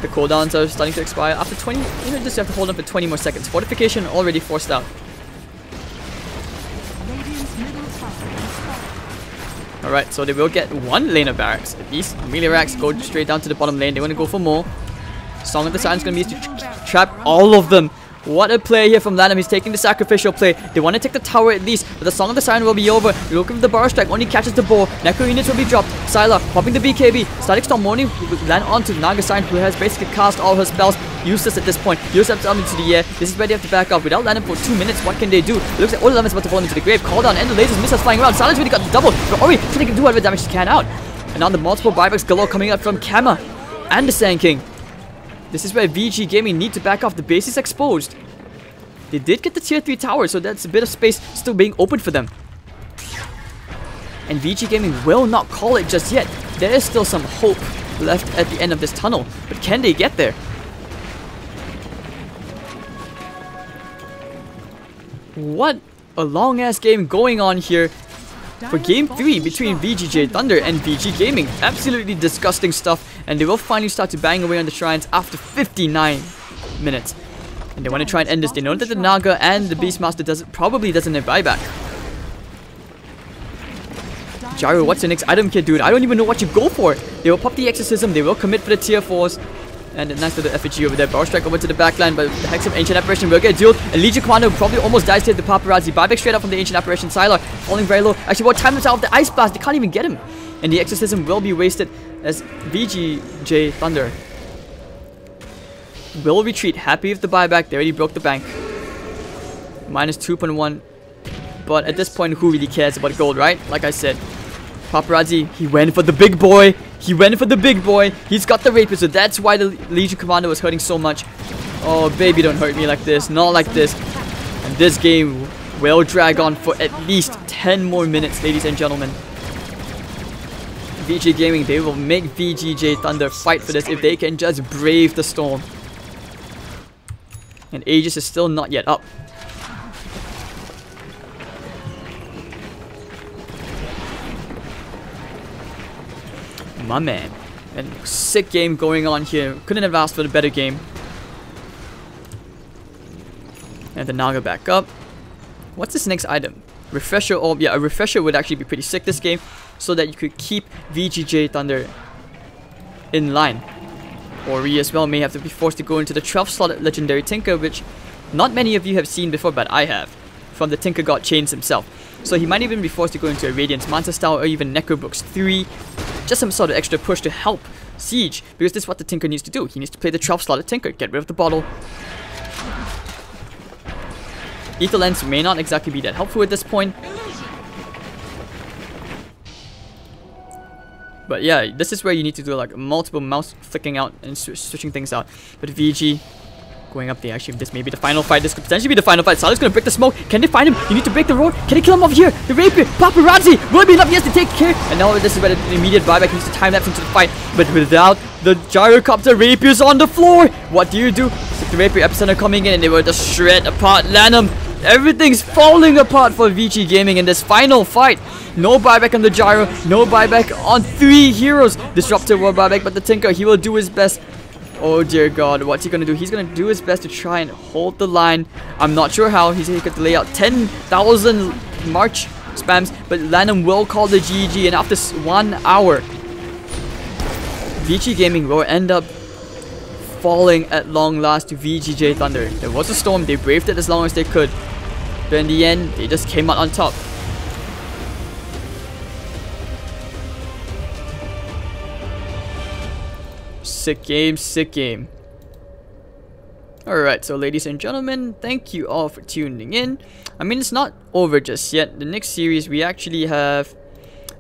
The cooldowns are starting to expire after 20. You just have to hold on for 20 more seconds. Fortification already forced out. Alright, so they will get 1 lane of Barracks. At least melee racks go straight down to the bottom lane. They want to go for more. Song of the Siren's going to be used to trap all of them. What a play here from Lanham. He's taking the sacrificial play. They want to take the tower at least, but the Song of the Siren will be over. Looking for the Burrow Strike, only catches the ball. Necro units will be dropped. Sylar popping the BKB. Static Storm only land onto Naga Siren, who has basically cast all her spells. Useless at this point. Yosef's up into the air. This is where they have to back up. Without Lanham for 2 minutes, what can they do? It looks like all 11 is about to fall into the grave. Call down and the lasers, missiles flying around. Sylar's really got the double. But Ori trying to do whatever damage he can out. And now the multiple buybacks galore coming out from Kama and the Sand King. This is where VG Gaming need to back off. The base is exposed. They did get the tier 3 tower, so that's a bit of space still being open for them. And VG Gaming will not call it just yet. There is still some hope left at the end of this tunnel, but can they get there? What a long ass game going on here for game 3 between VGJ.Thunder and VG Gaming. Absolutely disgusting stuff, and they will finally start to bang away on the shrines after 59 minutes. And they want to try and end this. They know that the Naga and the Beastmaster probably doesn't have buyback. Gyro, what's your next item kit, dude? I don't even know what you go for. They will pop the Exorcism. They will commit for the tier 4s. And a nice little effigy over there. Power strike over to the backline, but the Hex of Ancient Apparition will get dueled. And Legion Commando probably almost dies to the Paparazzi. Buyback straight up from the Ancient Apparition. Sylar falling very low. Actually, what time is out of the Ice Blast? They can't even get him. And the Exorcism will be wasted as VGJ.Thunder will retreat. Happy with the buyback. They already broke the bank. Minus 2.1. But at this point, who really cares about gold, right? Like I said, Paparazzi, he went for the big boy. He went for the big boy. He's got the Rapier, so that's why the Legion Commando was hurting so much. Oh, baby, don't hurt me like this. Not like this. And this game will drag on for at least 10 more minutes, ladies and gentlemen. VG Gaming, they will make VGJ.Thunder fight for this if they can just brave the storm. And Aegis is still not yet up. My man. And sick game going on here. Couldn't have asked for a better game. And the Naga back up. What's this next item? Refresher. Oh yeah, a refresher would actually be pretty sick this game, so that you could keep VGJ.Thunder in line. Or we as well may have to be forced to go into the 12th slotted legendary Tinker, which not many of you have seen before, but I have. From the Tinker God Chains himself. So he might even be forced to go into a Radiance Manta style or even Necrobooks 3. Just some sort of extra push to help Siege, because this is what the Tinker needs to do. He needs to play the 12th slotted Tinker, get rid of the bottle. Ether Lens may not exactly be that helpful at this point. But yeah, this is where you need to do like multiple mouse flicking out and switching things out. But VG going up there, actually, this may be the final fight. This could potentially be the final fight. Sylar's gonna break the smoke. Can they find him? You need to break the road. Can they kill him over here? The Rapier, Paparazzi will be enough. He has to take care. And now this is where the immediate buyback needs to time lapse into the fight. But without the Gyrocopter, Rapier's on the floor. What do? With the Rapier Epicenter coming in, and they will just shred apart Lanham. Everything's falling apart for VG Gaming in this final fight. No buyback on the Gyro, no buyback on 3 heroes. Disruptor will buyback, but the Tinker, he will do his best. Oh dear God, what's he gonna do? He's gonna do his best to try and hold the line. I'm not sure how. He could lay out 10,000 March spams, but Lanham will call the GG, and after 1 hour, VG Gaming will end up falling at long last to VGJ.Thunder. There was a storm, they braved it as long as they could, but in the end, they just came out on top. Sick game, sick game. Alright, so ladies and gentlemen, thank you all for tuning in. I mean, it's not over just yet. The next series, we actually have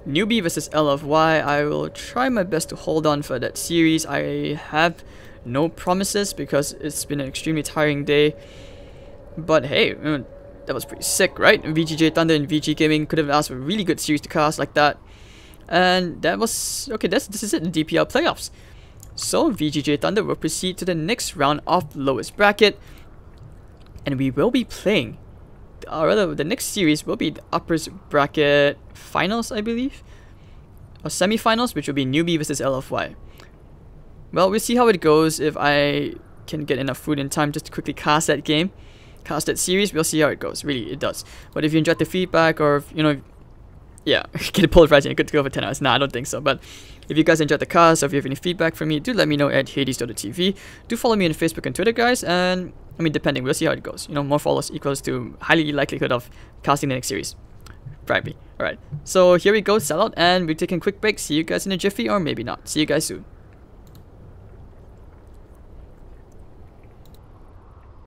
Newbie versus LFY. I will try my best to hold on for that series. I have no promises because it's been an extremely tiring day. But hey, that was pretty sick, right? VGJ.Thunder and VG Gaming could have asked for a really good series to cast like that. And that was... okay, this is it, the DPL playoffs. So VGJ.Thunder will proceed to the next round of lowest bracket, and we will be playing, or rather the next series will be the upper bracket finals, I believe, or semi-finals, which will be Newbie versus LFY. Well, we'll see how it goes. If I can get enough food in time just to quickly cast that game, cast that series, we'll see how it goes. Really, it does. But if you enjoyed the feedback, or if, you know, yeah, get a polarizing, good to go for 10 hours. Nah, I don't think so. But if you guys enjoyed the cast, or if you have any feedback for me, do let me know at Hades.TV. Do follow me on Facebook and Twitter, guys. And I mean, depending, we'll see how it goes. You know, more follows equals to highly likelihood of casting the next series. Probably. Alright, so here we go, sell out, and we're taking a quick break. See you guys in a jiffy, or maybe not. See you guys soon.